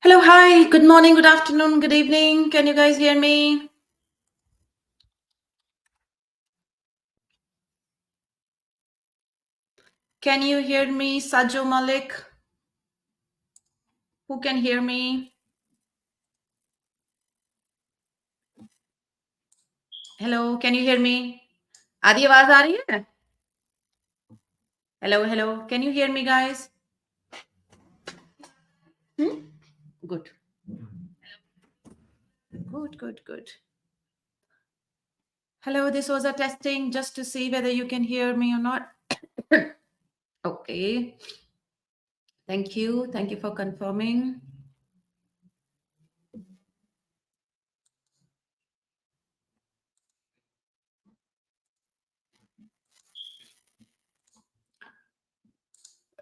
Hello, hi, good morning, good afternoon, good evening. Can you guys hear me? Can you hear me, Sajo Malik? Who can hear me? Hello, can you hear me? आधी आवाज आ रही है? Hello, hello. Can you hear me, guys? Good. Good. Hello, this was a testing just to see whether you can hear me or not. Okay. Thank you. Thank you for confirming.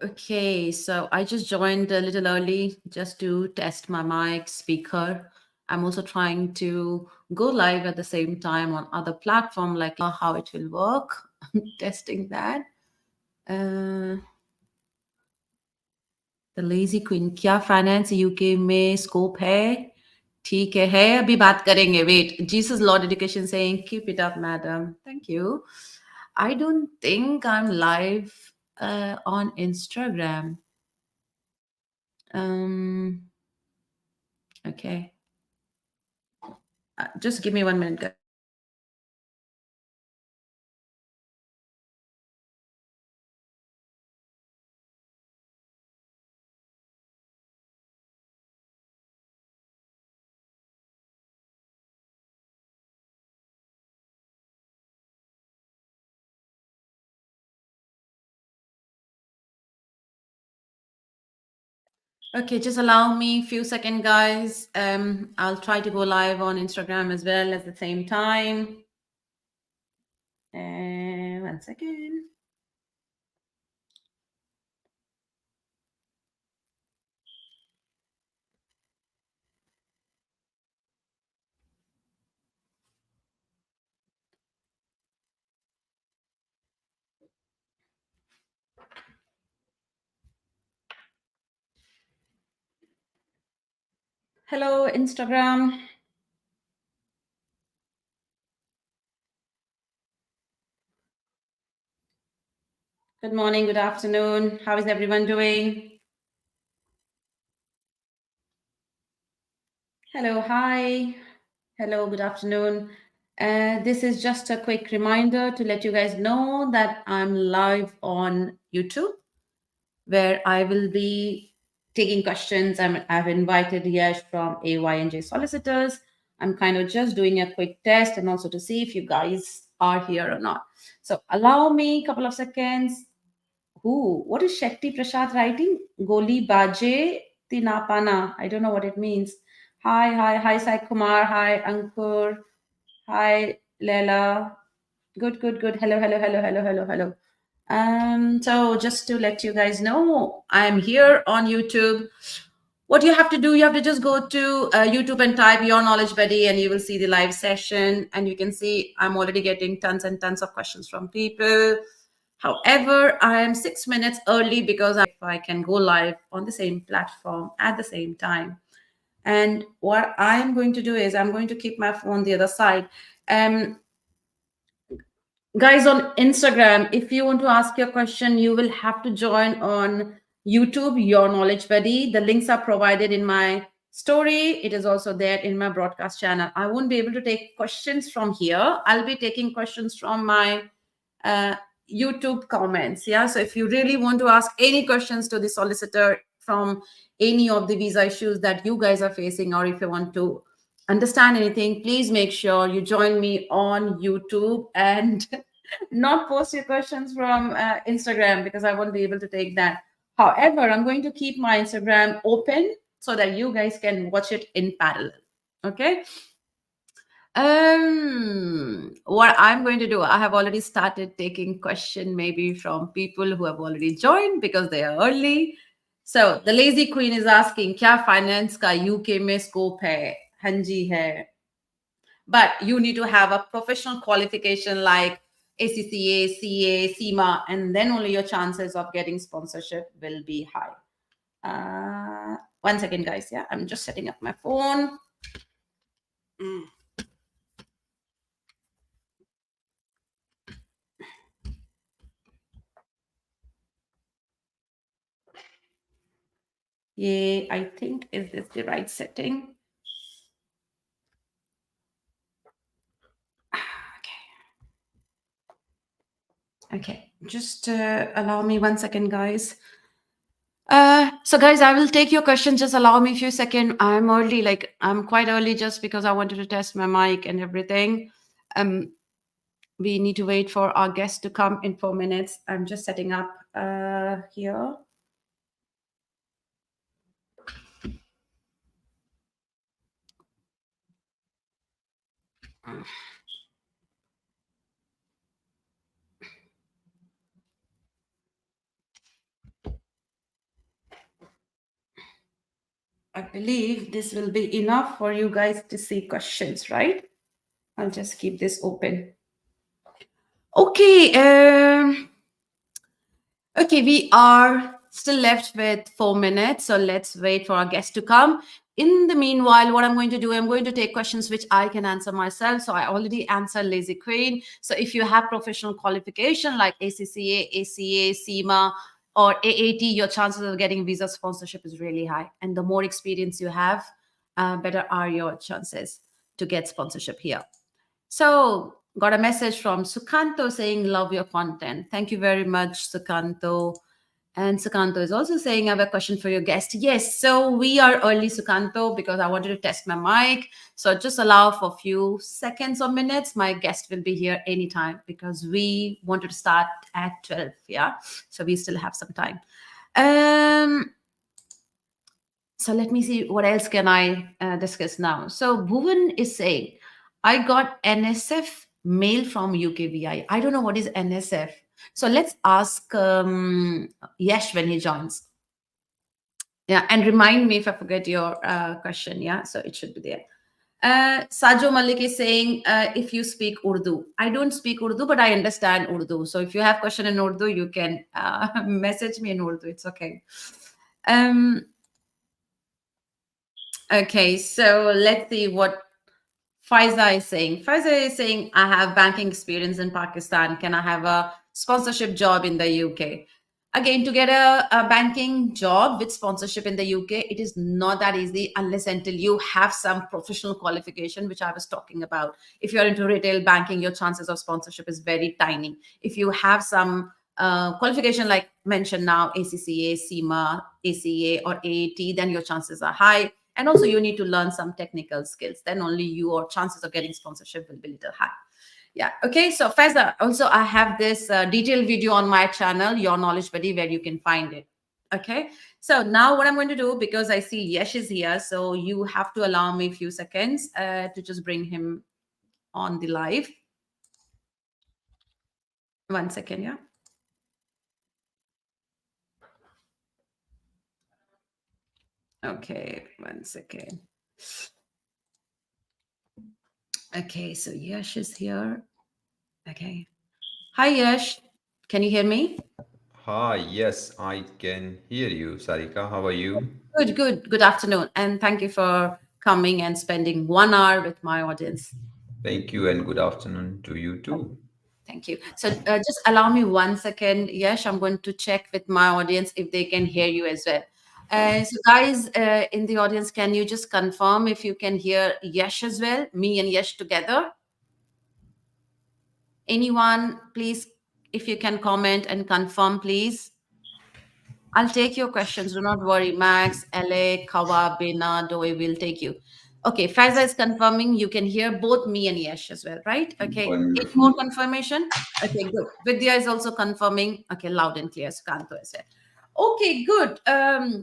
Okay, so I just joined a little early just to test my mic speaker. I'm also trying to go live at the same time on other platform, like how it will work. I'm testing that. The lazy queen, क्या finance UK में scope है? ठीक है अभी बात करेंगे. Wait, Jesus Lord Education saying keep it up, madam. Thank you. I don't think I'm live on Instagram. Okay. Just give me 1 minute, guys. Okay, just allow me a few seconds, guys. I'll try to go live on Instagram as well at the same time. 1 second. Hello, Instagram. Good morning, good afternoon. How is everyone doing? Hello, hi. Hello, good afternoon. This is just a quick reminder to let you guys know that I'm live on YouTube, where I will be taking questions. I've invited Yash from AYNJ Solicitors. I'm kind of just doing a quick test and also to see if you guys are here or not. So allow me a couple of seconds. What is Shakti Prasad writing? Goli Baje Tinapana. I don't know what it means. Hi, Sai Kumar. Hi, Ankur. Hi, Leila. Good. Hello. So just to let you guys know, I'm here on YouTube. What you have to do, you have to just go to YouTube and type Your Knowledge Buddy, and you will see the live session. And you can see I'm already getting tons and tons of questions from people. However, I am 6 minutes early because I can go live on the same platform at the same time. And what I am going to do is I'm going to keep my phone the other side. Guys on Instagram, if you want to ask your question, you will have to join on YouTube, Your Knowledge Buddy. The links are provided in my story. It is also there in my broadcast channel. I won't be able to take questions from here. I'll be taking questions from my YouTube comments. Yeah. So if you really want to ask any questions to the solicitor from any of the visa issues that you guys are facing, or if you want to understand anything, please make sure you join me on YouTube and not post your questions from Instagram, because I won't be able to take that. However, I'm going to keep my Instagram open so that you guys can watch it in parallel. Okay. What I'm going to do, I have already started taking question maybe from people who have already joined because they are early. So the lazy queen is asking, क्या finance का UK में scope है? हाँ जी है. But you need to have a professional qualification like ACCA, CA, CIMA, and then only your chances of getting sponsorship will be high. 1 second, guys. Yeah, I'm just setting up my phone. Yeah, I think is this the right setting? Okay, just allow me 1 second, guys. So guys, I will take your question. Just allow me a few seconds. I'm early, like I'm quite early just because I wanted to test my mic and everything. We need to wait for our guest to come in 4 minutes. I'm just setting up here. I believe this will be enough for you guys to see questions, right? I'll just keep this open. Okay. Okay, we are still left with 4 minutes, so let's wait for our guest to come. In the meanwhile, what I'm going to do, I'm going to take questions which I can answer myself. So I already answered Lazy Queen. So if you have professional qualification like ACCA, ACA, CIMA, or AAT, your chances of getting visa sponsorship is really high. And the more experience you have, better are your chances to get sponsorship here. So, got a message from Sukanto saying, love your content. Thank you very much, Sukanto. And Sukanto is also saying, I have a question for your guest. Yes, so we are early, Sukanto, because I wanted to test my mic. So just allow for a few seconds or minutes. My guest will be here anytime because we wanted to start at 12. Yeah, so we still have some time. So let me see what else can I discuss now. So Bhuvan is saying, I got NSF mail from UKVI. I don't know what is NSF. So let's ask Yash when he joins. Yeah, and remind me if I forget your question. Yeah, so it should be there. Sajo Malik is saying, if you speak Urdu. I don't speak Urdu, but I understand Urdu. So if you have question in Urdu, you can message me in Urdu. It's okay. Okay, so let's see what Faiza is saying. Faiza is saying, I have banking experience in Pakistan. Can I have a sponsorship job in the UK? Again, to get a banking job with sponsorship in the UK, it is not that easy unless until you have some professional qualification, which I was talking about. If you're into retail banking, your chances of sponsorship is very tiny. If you have some qualification like mentioned now, ACCA, CIMA, ACA, or AAT, then your chances are high. And also you need to learn some technical skills. Then only your chances of getting sponsorship will be a little high. Yeah. Okay. So Faiza, also I have this detailed video on my channel, Your Knowledge Buddy, where you can find it. Okay. So now what I'm going to do, because I see Yesh is here, so you have to allow me a few seconds to just bring him on the live. 1 second. Yeah. Okay. 1 second. Okay. So Yesh is here. Okay. Hi, Yash. Can you hear me? Hi, yes, I can hear you, Sarika. How are you? Good afternoon. And thank you for coming and spending 1 hour with my audience. Thank you, and good afternoon to you too. Thank you. So just allow me 1 second. Yes, I'm going to check with my audience if they can hear you as well. So guys in the audience, can you just confirm if you can hear Yash as well, me and Yash together? Anyone, please, if you can comment and confirm, please. I'll take your questions. Do not worry. Max, LA, Kawa, Bina, Doi will take you. Okay, Faiza is confirming you can hear both me and Yash as well, right? Okay. Any Wonderful. more confirmation? Okay, good. Vidya is also confirming. Okay, loud and clear. Sukanto as well. Okay, good.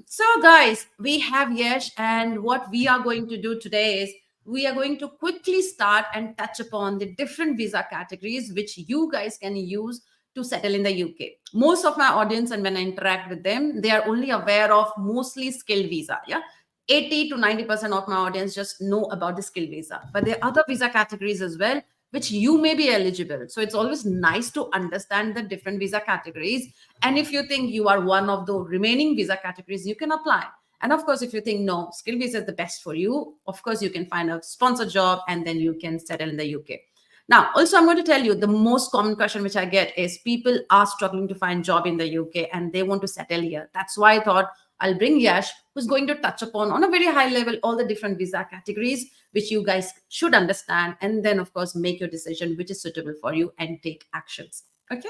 So guys, we have Yash, and what we are going to do today is we are going to quickly start and touch upon the different visa categories which you guys can use to settle in the UK. Most of my audience, and when I interact with them, they are only aware of mostly skilled visa. Yeah. 80 to 90% of my audience just know about the skilled visa. But there are other visa categories as well, which you may be eligible. So it's always nice to understand the different visa categories. And if you think you are one of the remaining visa categories, you can apply. And of course, if you think no, skill visa is the best for you, of course, you can find a sponsored job and then you can settle in the UK. Now, also, I'm going to tell you the most common question which I get is people are struggling to find job in the UK and they want to settle here. That's why I thought I'll bring Yash, who's going to touch upon on a very high level all the different visa categories which you guys should understand, and then of course make your decision which is suitable for you and take actions. Okay.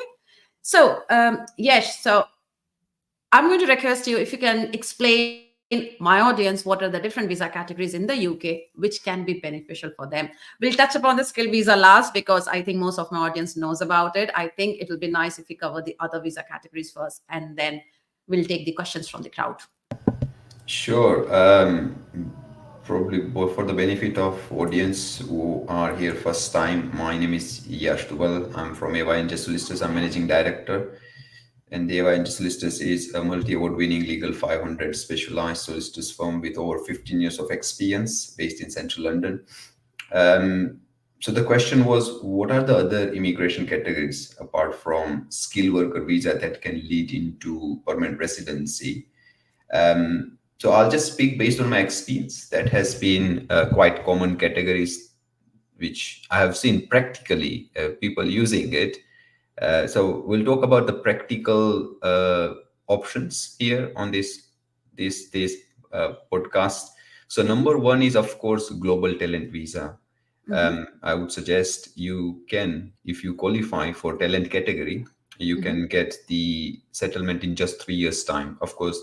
So, Yash, so I'm going to request you if you can explain my audience what are the different visa categories in the UK which can be beneficial for them. We'll touch upon the skill visa last because I think most of my audience knows about it. I think it will be nice if we cover the other visa categories first and then we'll take the questions from the crowd. Sure. Probably for the benefit of audience who are here first time, my name is Yash Duval. I'm from EY Solicitors. I'm managing director. And the EY Solicitors is a multi-award winning legal 500 specialized solicitors firm with over 15 years of experience based in central London. So the question was, what are the other immigration categories apart from skilled worker visa that can lead into permanent residency? So I'll just speak based on my experience. That has been quite common categories which I have seen practically people using it. So we'll talk about the practical options here on this podcast. So number one is of course global talent visa. I would suggest you can, if you qualify for talent category, you can get the settlement in just 3 years' time. Of course,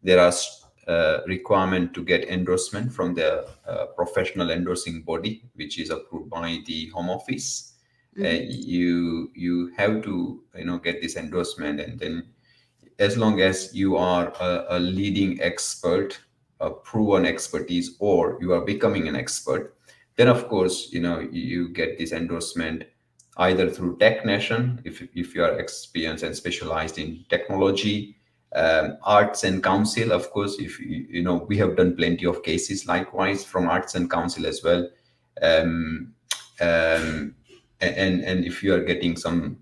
there are requirement to get endorsement from the professional endorsing body, which is approved by the Home Office. You have to get this endorsement, and then as long as you are a leading expert, a proven expertise, or you are becoming an expert, then of course you get this endorsement either through Tech Nation if you are experienced and specialized in technology, Arts and Council. Of course, if we have done plenty of cases likewise from Arts and Council as well. um, um, and if you are getting some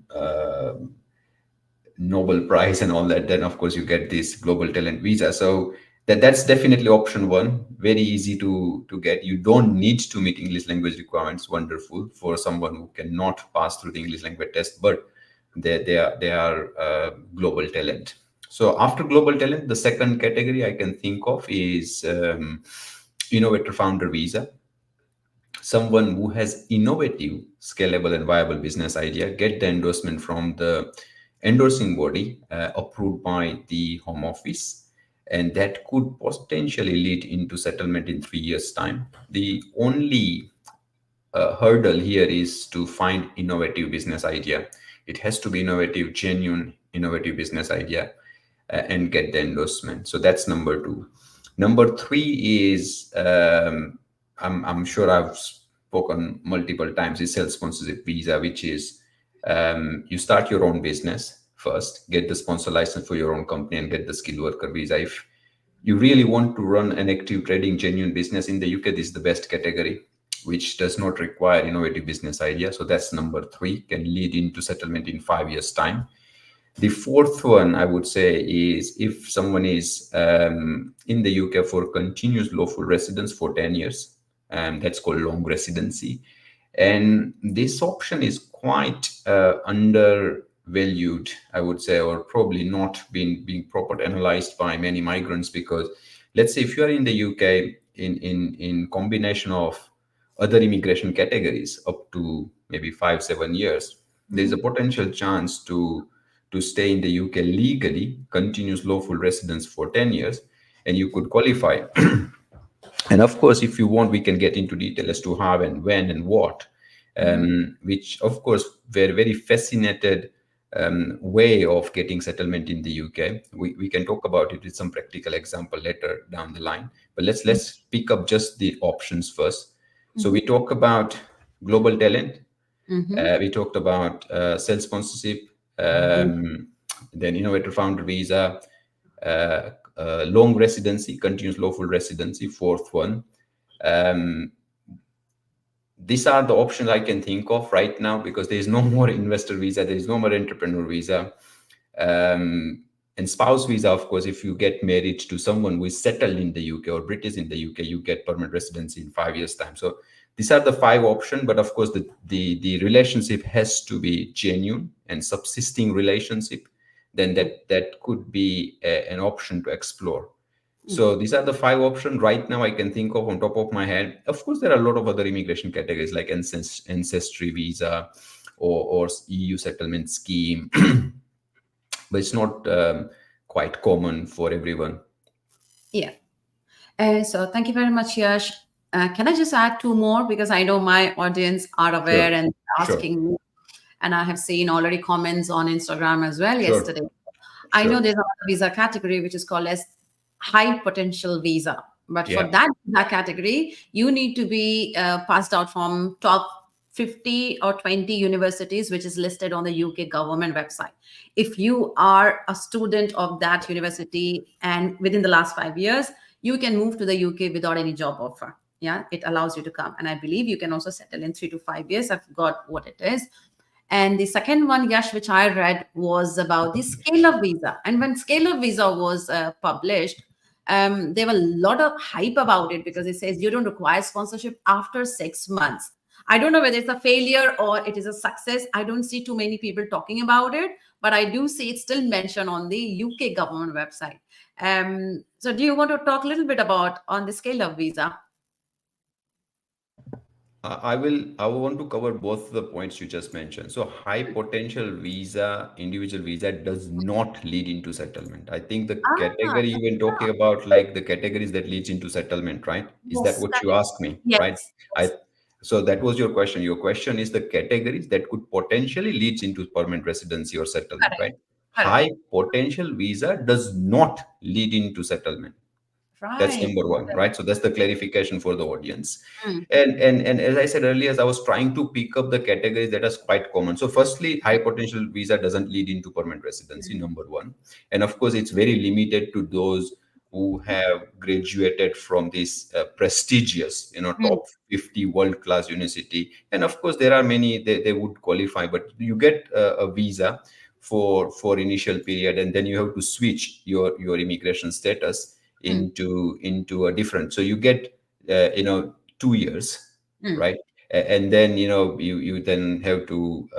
Nobel Prize and all that, then of course you get this global talent visa. So that's definitely option one. Very easy to get. You don't need to meet English language requirements. Wonderful for someone who cannot pass through the English language test, but they are global talent. So after global talent, the second category I can think of is innovator founder visa. Someone who has innovative, scalable, and viable business idea get the endorsement from the endorsing body approved by the Home Office, and that could potentially lead into settlement in 3 years' time. The only hurdle here is to find innovative business idea. It has to be innovative, genuine, innovative business idea, and get the endorsement. So that's number two. Number three is I'm sure I've spoken multiple times, is self-sponsorship visa, which is you start your own business first, get the sponsor license for your own company, and get the skilled worker visa. If you really want to run an active trading genuine business in the UK, this is the best category, which does not require innovative business idea. So that's number three, can lead into settlement in 5 years' time. The fourth one I would say is if someone is in the UK for continuous lawful residence for 10 years, that's called long residency. And this option is quite undervalued, I would say, or probably not being properly analyzed by many migrants, because let's say if you are in the UK in combination of other immigration categories up to maybe 5-7 years, there's a potential chance to stay in the UK legally, continuous lawful residence for 10 years, and you could qualify. And of course, if you want, we can get into detail as to how and when and what, which of course were very fascinated way of getting settlement in the UK. We can talk about it with some practical example later down the line. But let's pick up just the options first. So we talk about global talent. We talked about self-sponsorship, then innovator founder visa, long residency, continuous lawful residency, fourth one. these are the options I can think of right now, because there is no more investor visa, there is no more entrepreneur visa. And spouse visa, of course, if you get married to someone who is settled in the UK or British in the UK, you get permanent residency in 5 years' time. So these are the five options. But of course, the relationship has to be genuine and subsisting relationship. Then that could be an option to explore. Mm. So these are the five options right now I can think of on top of my head. Of course, there are a lot of other immigration categories like ancestry visa or EU settlement scheme, but it's not quite common for everyone. Yeah. So thank you very much, Yash. Can I just add two more, because I know my audience are aware Sure, and sure, asking me, and I have seen already comments on Instagram as well sure, yesterday. I know sure. there's a visa category which is called as high potential visa, but for Yeah. that visa category, you need to be passed out from top 50 or 20 universities, which is listed on the UK government website. If you are a student of that university and within the last 5 years, you can move to the UK without any job offer. Yeah, it allows you to come. And I believe you can also settle in 3 to 5 years. I forgot what it is. And the second one, Yash, which I read, was about the scale of visa. And when scale of visa was published, there were a lot of hype about it, because it says you don't require sponsorship after 6 months. I don't know whether it's a failure or it is a success. I don't see too many people talking about it, but I do see it still mentioned on the UK government website. So do you want to talk a little bit about on the scale of visa? I will want to cover both the points you just mentioned. So high potential visa, individual visa does not lead into settlement. I think the Ah, category you were talking about, like the categories that leads into settlement, right? Is that yes, what you correct. asked me, right? Yes, I yes, so that was your question. Your question is the categories that could potentially lead into permanent residency or settlement, correct, right? correct. High potential visa does not lead into settlement. That's Right. number one, right? So that's the clarification for the audience. Mm, And as I said earlier, as I was trying to pick up the categories that are quite common. So firstly, high potential visa doesn't lead into permanent residency, number one. And of course, it's very limited to those who have graduated from this prestigious, mm, top 50 world-class university. And of course, there are many, they would qualify, but you get a visa for initial period, and then you have to switch your immigration status mm, into a different. So you get 2 years, mm, right? And then you then have to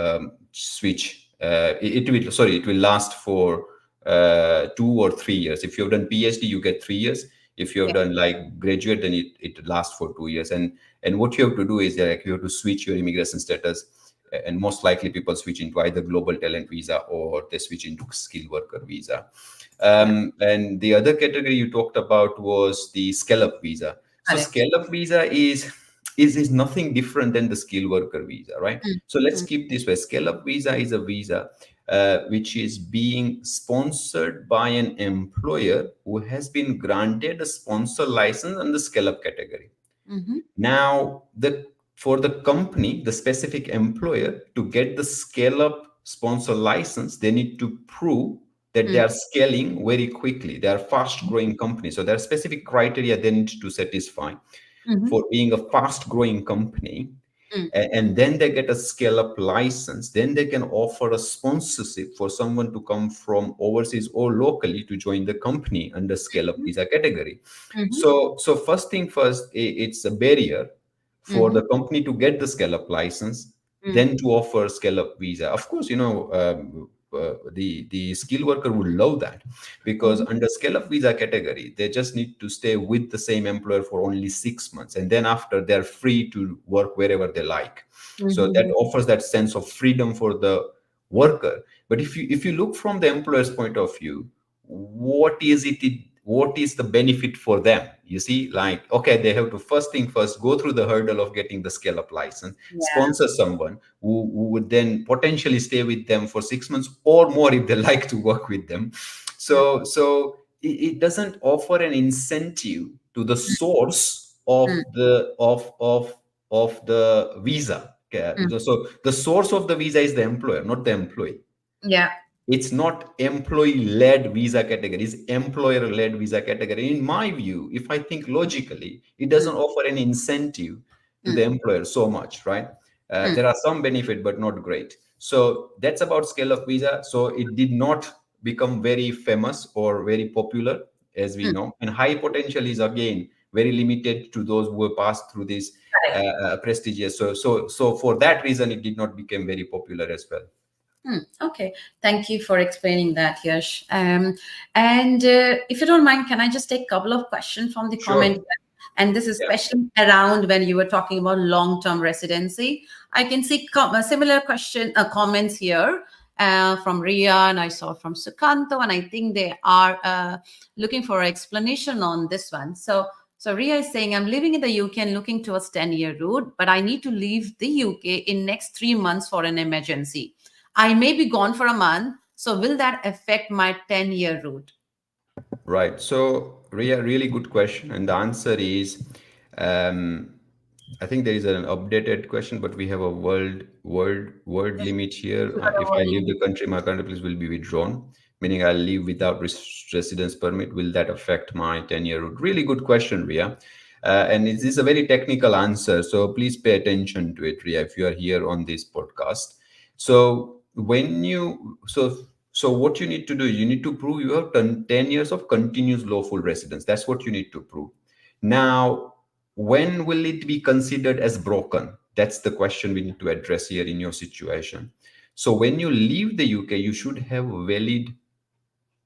switch. It will last for 2 or 3 years. If you've done PhD, you get 3 years. If you have yeah. done like graduate, then it lasts for 2 years. And what you have to do is that you have to switch your immigration status, and most likely people switch into either global talent visa or they switch into skilled worker visa. Yeah. And the other category you talked about was the scale-up visa. So Correct. scale-up visa is nothing different than the skilled worker visa, right? Mm, So let's mm, keep this way. Scale-up visa is a visa which is being sponsored by an employer who has been granted a sponsor license in the scale-up category. mhm, Now, for the company, the specific employer, to get the scale up sponsor license, they need to prove that they mm, are scaling very quickly. They are fast growing company. So there are specific criteria they need to satisfy mhm, for being a fast growing company. mm, And then they get a scale up license. Then they can offer a sponsorship for someone to come from overseas or locally to join the company under scale up visa category. mhm, So first thing first, it's a barrier for mhm, the company to get the scale up license, mm, then to offer scale up visa. Of course, the skilled worker would love that, because mhm, under scale up visa category, they just need to stay with the same employer for only 6 months, and then after they're free to work wherever they like. So that mhm, offers that sense of freedom for the worker. But if you look from the employer's point of view, what is the benefit for them? You see, like, okay, they have to first thing first go through the hurdle of getting the scale up license, yeah. sponsor someone who would then potentially stay with them for 6 months or more if they like to work with them. Mm, So it doesn't offer an incentive to the source of mm, the visa. Okay. mm, So the source of the visa is the employer, not the employee. yeah. It's not employee-led visa category, it's employer-led visa category. In my view, if I think logically, it Mm, doesn't offer any incentive to the employer so much, right? Hmm. There are some benefit, but not great. So that's about scale of visa. So it did not become very famous or very popular, as we Hmm. know. And high potential is again very limited to those who have passed through this Correct. prestigious. So for that reason, it did not become very popular as well. Okay, thank you for explaining that, Yash. And if you don't mind, can I just take a couple of questions from the comment? Sure. And this is Yeah. especially around when you were talking about long-term residency. I can see a similar question, comments here from Ria, and I saw from Sukanto, and I think they are looking for an explanation on this one. So Ria is saying, I'm living in the UK and looking towards 10-year route, but I need to leave the UK in next 3 months for an emergency. I may be gone for a month. So will that affect my 10-year route? Right. So, Ria, really good question. And the answer is, um, I think there is an updated question, but we have a word limit here. If I leave the country, my country please will be withdrawn, meaning I'll leave without residence permit. Will that affect my 10-year route? Really good question, Ria. And it is a very technical answer. So please pay attention to it, Ria, if you are here on this podcast. So when you so what you need to do, you need to prove you have 10 years of continuous lawful residence. That's what you need to prove. Now, when will it be considered as broken? That's the question we need to address here in your situation. So when you leave the UK, you should have a valid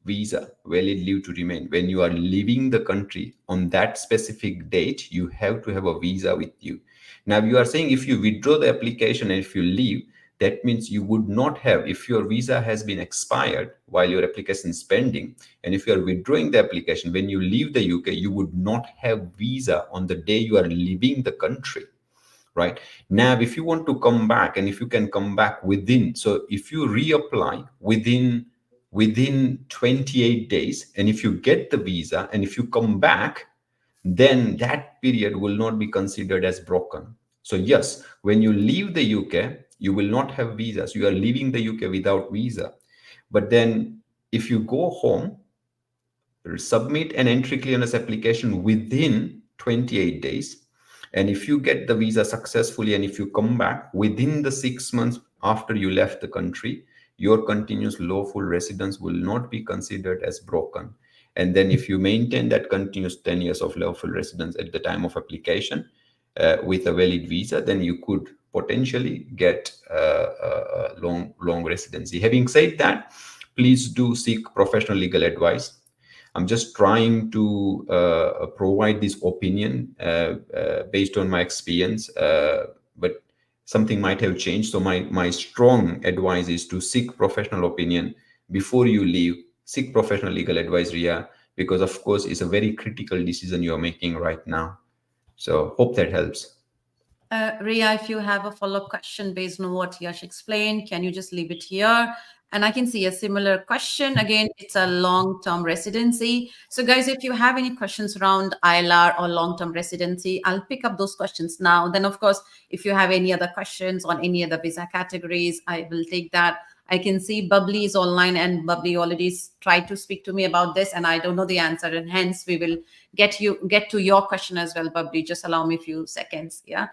visa, valid leave to remain. When you are leaving the country on that specific date, you have to have a visa with you. Now, you are saying if you withdraw the application and if you leave, that means you would not have, if your visa has been expired while your application is pending, and if you are withdrawing the application, when you leave the UK, you would not have visa on the day you are leaving the country. Right now, if you want to come back, and if you can come back within, so if you reapply within 28 days, and if you get the visa and if you come back, then that period will not be considered as broken. So yes, when you leave the UK, you will not have visas. You are leaving the UK without visa. But then if you go home, submit an entry clearance application within 28 days, and if you get the visa successfully and if you come back within the 6 months after you left the country, your continuous lawful residence will not be considered as broken. And then if you maintain that continuous 10 years of lawful residence at the time of application with a valid visa, then you could potentially get a long residency. Having said that, please do seek professional legal advice. I'm just trying to provide this opinion based on my experience, but something might have changed. So my strong advice is to seek professional opinion before you leave. Seek professional legal advice, Ria, because of course it's a very critical decision you're making right now. So hope that helps. Ria, if you have a follow-up question based on what Yash explained, can you just leave it here? And I can see a similar question. Again, it's a long-term residency. So guys, if you have any questions around ILR or long-term residency, I'll pick up those questions now. Then, of course, if you have any other questions on any other visa categories, I will take that. I can see Bubbly is online, and Bubbly already tried to speak to me about this, and I don't know the answer, and hence we will get to your question as well, Bubbly. Just allow me a few seconds. Yeah.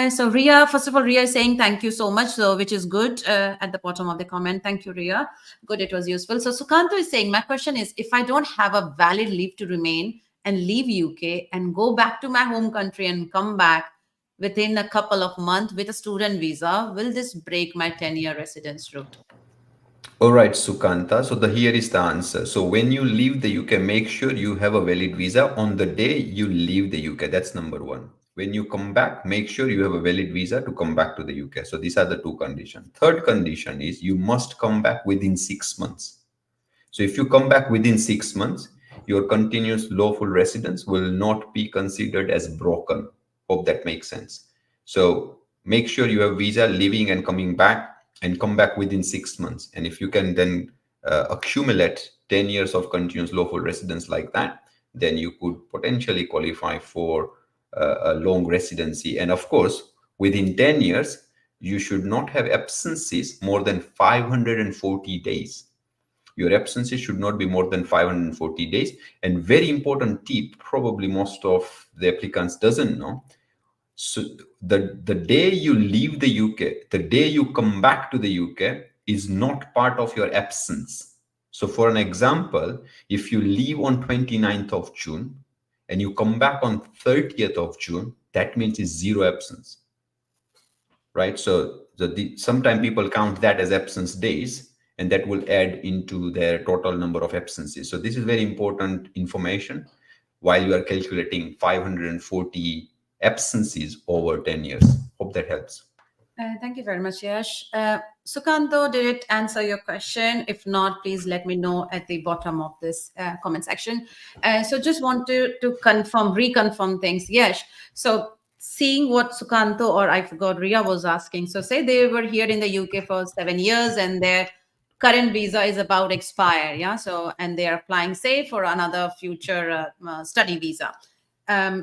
So Ria, first of all, Ria is saying thank you so much, so which is good at the bottom of the comment. Thank you, Ria. Good, it was useful. So Sukanto is saying, my question is, if I don't have a valid leave to remain and leave UK and go back to my home country and come back within a couple of months with a student visa, will this break my 10-year residence route? All right, Sukanta. So here is the answer. So when you leave the UK, make sure you have a valid visa on the day you leave the UK. That's number one. When you come back, make sure you have a valid visa to come back to the UK. So these are the two conditions. Third condition is you must come back within 6 months. So if you come back within 6 months, your continuous lawful residence will not be considered as broken. Hope that makes sense. So make sure you have visa leaving and coming back, and come back within 6 months. And if you can then accumulate 10 years of continuous lawful residence like that, then you could potentially qualify for a long residency. And of course, within 10 years, you should not have absences more than 540 days. Your absences should not be more than 540 days. And very important tip, probably most of the applicants doesn't know. So the day you leave the UK, the day you come back to the UK is not part of your absence. So for an example, if you leave on 29th of June and you come back on 30th of June, that means it's zero absence, right? So sometimes people count that as absence days, and that will add into their total number of absences. So this is very important information while you are calculating 540 absences over 10 years. Hope that helps. Thank you very much, Yash. Sukanto, did it answer your question? If not, please let me know at the bottom of this comment section. So just want to reconfirm things. Yes. So seeing what Sukanto or I forgot Ria was asking. So say they were here in the UK for 7 years and their current visa is about expire. Yeah. So and they are applying, say, for another future study visa.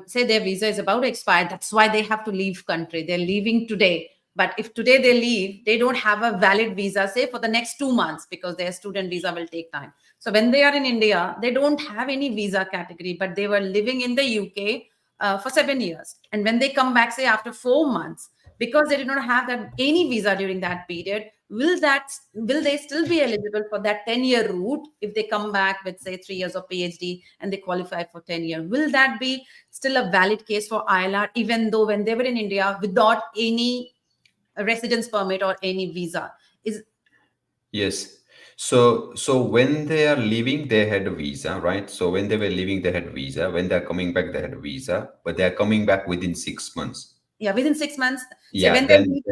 Say their visa is about to expire. That's why they have to leave country. They're leaving today, but if today they leave, they don't have a valid visa, say for the next 2 months, because their student visa will take time. So when they are in India, they don't have any visa category, but they were living in the UK for 7 years. And when they come back, say after 4 months, because they did not have that any visa during that period, will they still be eligible for that 10-year route if they come back with say 3 years of PhD and they qualify for 10 years? Will that be still a valid case for ILR, even though when they were in India without any a residence permit or any visa? Is Yes. So when they are leaving, they had a visa, right? So when they were leaving, they had visa. When they're coming back, they had a visa, but they're coming back within 6 months. Yeah, within 6 months. Say Yeah, when they then leave.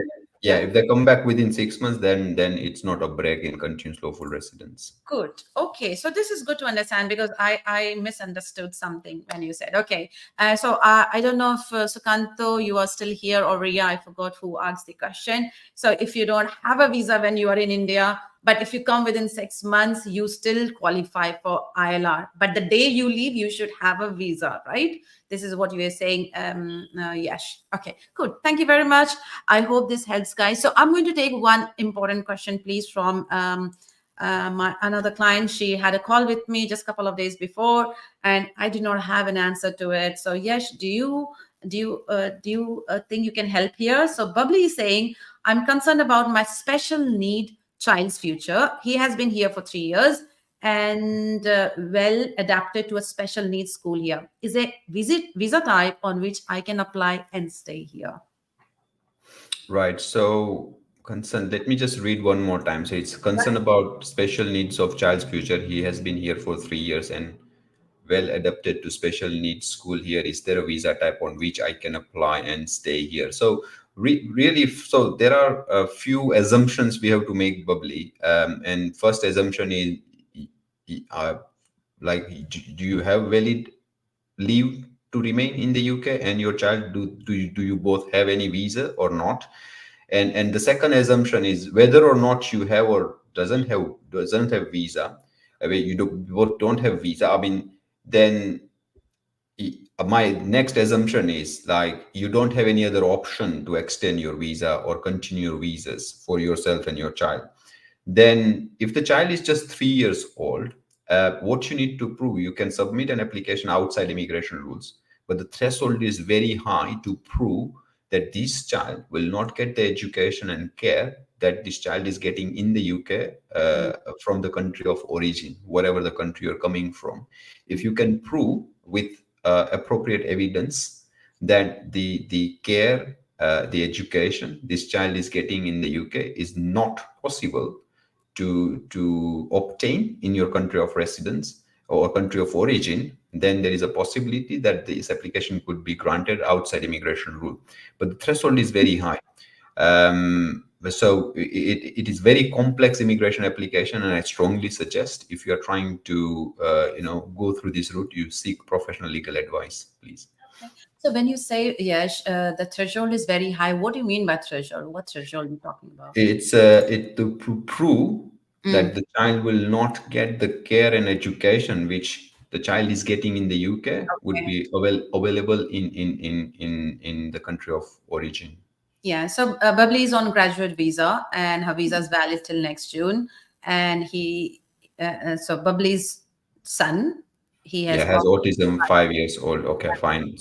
yeah, Yeah. if they come back within 6 months, then it's not a break in continuous lawful residence. Good. Okay. So this is good to understand because I misunderstood something when you said, okay. So I don't know if Sukanto, you are still here, or Ria, I forgot who asked the question. So if you don't have a visa when you are in India, but if you come within 6 months, you still qualify for ILR. But the day you leave, you should have a visa, right? This is what you were saying. Yes. Okay, good. Thank you very much. I hope this helps, guys. So I'm going to take one important question, please, from my another client. She had a call with me just a couple of days before, and I did not have an answer to it. So yes, do you think you can help here? So Bubbly is saying, I'm concerned about my special need child's future. He has been here for 3 years and well adapted to a special needs school here. Is a visa type on which I can apply and stay here? Right. So concern, let me just read one more time. So it's concern about special needs of child's future. He has been here for 3 years and well adapted to special needs school here. Is there a visa type on which I can apply and stay here? So really, so there are a few assumptions we have to make, Bubbly. And first assumption is, uh, like, do you have valid leave to remain in the UK, and your child, do you both have any visa or not? And the second assumption is whether or not you have or doesn't have visa. I mean, you both don't have visa. I mean, then my next assumption is like you don't have any other option to extend your visa or continue your visas for yourself and your child. Then if the child is just 3 years old, what you need to prove, you can submit an application outside immigration rules, but the threshold is very high to prove that this child will not get the education and care that this child is getting in the UK, from the country of origin, whatever the country you're coming from. If you can prove with appropriate evidence that the care, the education this child is getting in the UK is not possible to obtain in your country of residence or country of origin, then there is a possibility that this application could be granted outside immigration rule. But the threshold is very high. So it is very complex immigration application, and I strongly suggest if you are trying to go through this route, you seek professional legal advice, please. Okay. So when you say yes, the threshold is very high, what do you mean by threshold? What threshold are you talking about? It's it to prove Mm. that the child will not get the care and education which the child is getting in the UK would Okay. be available in the country of origin. Yeah. So Bubbly is on graduate visa, and her visa is valid till next June. And so Bubbly's son. he Yeah, has has autism, autism. 5 years old. Okay, fine.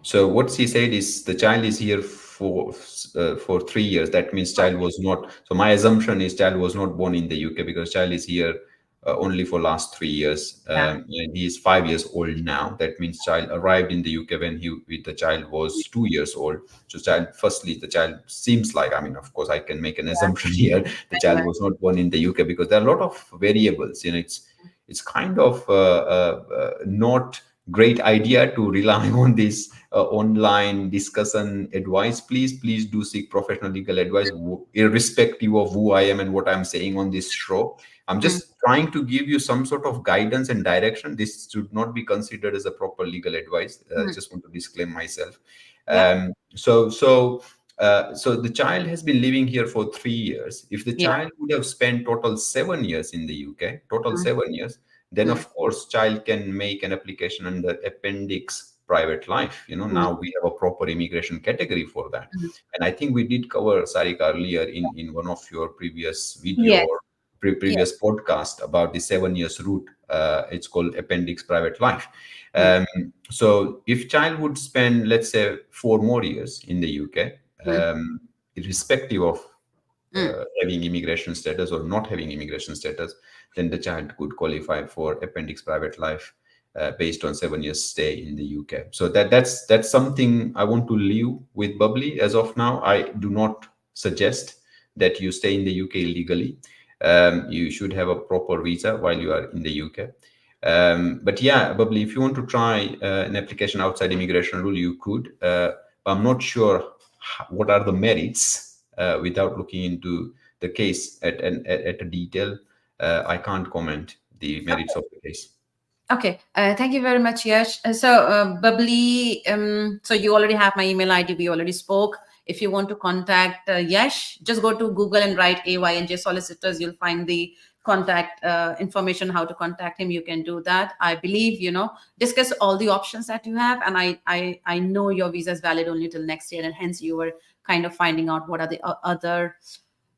So what she said is the child is here for 3 years. That means child was not. So my assumption is child was not born in the UK because child is here only for last 3 years, Yeah. and he is 5 years old now. That means child arrived in the UK when he with the child was 2 years old. So child, firstly, the child seems like, I mean, of course, I can make an assumption here. The child Anyway. was not born in the UK because there are a lot of variables. It's kind of not great idea to rely on this online discussion advice. Please do seek professional legal advice, irrespective of who I am and what I'm saying on this show. I'm Mm, just trying to give you some sort of guidance and direction. This should not be considered as a proper legal advice. mm. Just want to disclaim myself. Yeah. So the child has been living here for 3 years. If the Yeah. child would have spent total 7 years in the UK, total Mm, 7 years, then mm, of course child can make an application under appendix private life. mm, Now we have a proper immigration category for that. mm. And I think we did cover, Sarika, earlier in one of your previous video Yes. or Yes. previous podcast about the 7 years route. It's called appendix private life. Mm, um, so if child would spend, let's say, 4 more years in the UK, mm, irrespective of mm. having immigration status or not having immigration status, then the child could qualify for appendix private life based on 7 years stay in the UK. So that's something I want to leave with Bubbly. As of now, I do not suggest that you stay in the UK illegally. You should have a proper visa while you are in the UK. But yeah, Bubbly, if you want to try an application outside immigration rule, you could. I'm not sure what are the merits without looking into the case at a detail. I can't comment the merits of the case. Okay. Thank you very much, Yash. Bubbly, so you already have my email ID. We already spoke. If you want to contact Yash, just go to Google and write AYNJ solicitors. You'll find the contact information, how to contact him. You can do that. I believe, discuss all the options that you have. And I know your visa is valid only till next year. And hence you were kind of finding out what are the other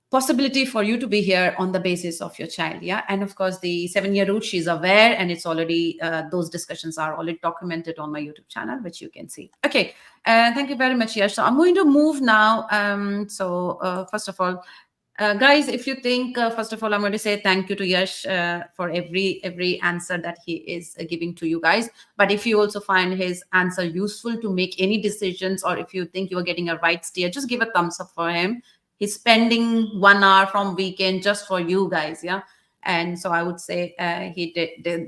possibility for you to be here on the basis of your child. Yeah. And of course the 7-year route, she's aware, and it's already those discussions are already documented on my YouTube channel, which you can see. Okay. Thank you very much, Yash. So I'm going to move now. First of all, guys, if you think, first of all, I'm going to say thank you to Yash for every answer that he is giving to you guys. But if you also find his answer useful to make any decisions, or if you think you are getting a right steer, just give a thumbs up for him. He's spending 1 hour from weekend just for you guys. Yeah. And so I would say he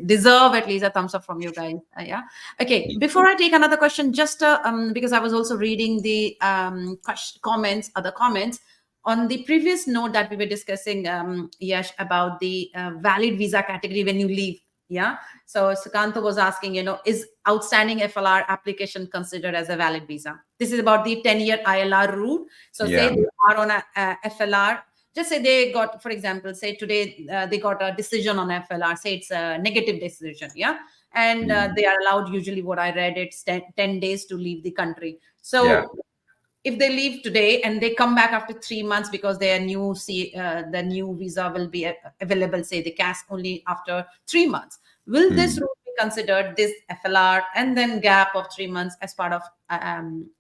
deserve at least a thumbs up from you guys. Yeah. Okay. Before I take another question, just because I was also reading the comments, other comments on the previous note that we were discussing, Yash, about the valid visa category when you leave. Yeah. So Sukanta was asking, is outstanding FLR application considered as a valid visa? This is about the 10-year ILR route. So say Yeah. they are on a FLR. Just say they got, for example, say today they got a decision on FLR. Say it's a negative decision. Yeah. And Mm. they are allowed, usually what I read, it's 10 days to leave the country. Yeah. So if they leave today and they come back after 3 months because their the new visa will be available, say the CAS only after 3 months, will this Mm. route be considered, this FLR and then gap of 3 months, as part of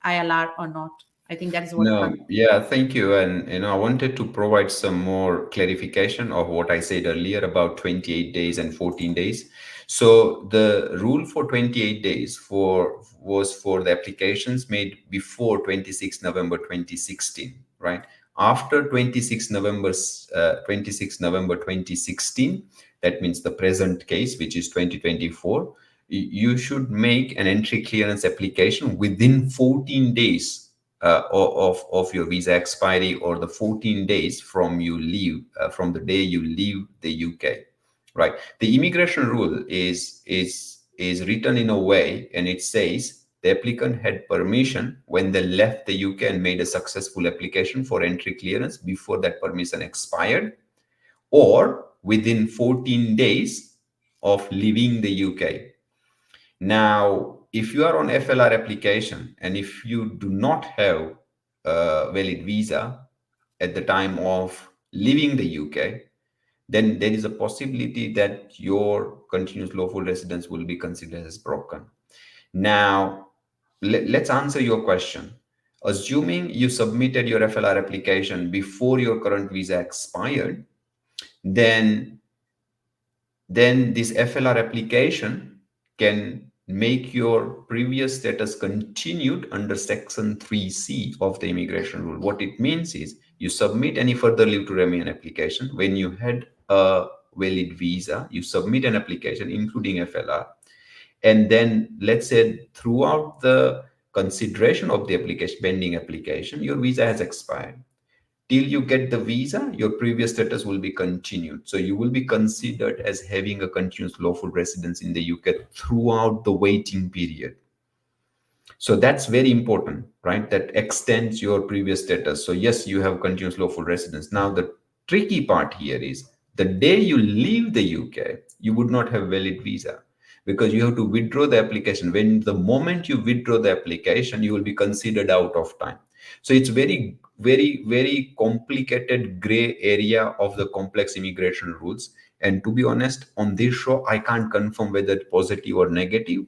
ILR or not? I think that is what. No, yeah, thank you. And I wanted to provide some more clarification of what I said earlier about 28 days and 14 days. So the rule for 28 days was for the applications made before 26 November 2016, right? After 26 November 2016, that means the present case, which is 2024, you should make an entry clearance application within 14 days of your visa expiry, or the 14 days from you leave from the day you leave the UK, right? The immigration rule is written in a way, and it says the applicant had permission when they left the UK and made a successful application for entry clearance before that permission expired, or within 14 days of leaving the UK. Now, if you are on FLR application and if you do not have a valid visa at the time of leaving the UK, then there is a possibility that your continuous lawful residence will be considered as broken. Now, let's answer your question. Assuming you submitted your FLR application before your current visa expired, then this FLR application can make your previous status continued under section 3C of the immigration rule. What it means is you submit any further leave to remain application when you had a valid visa, you submit an application including FLR, and then let's say throughout the consideration of the application, pending application, your visa has expired. Till you get the visa, your previous status will be continued. So you will be considered as having a continuous lawful residence in the UK throughout the waiting period. So that's very important, right? That extends your previous status. So yes, you have continuous lawful residence. Now the tricky part here is the day you leave the UK, you would not have valid visa because you have to withdraw the application. When the moment you withdraw the application, you will be considered out of time. So it's very complicated gray area of the complex immigration rules. And to be honest, on this show, I can't confirm whether it's positive or negative.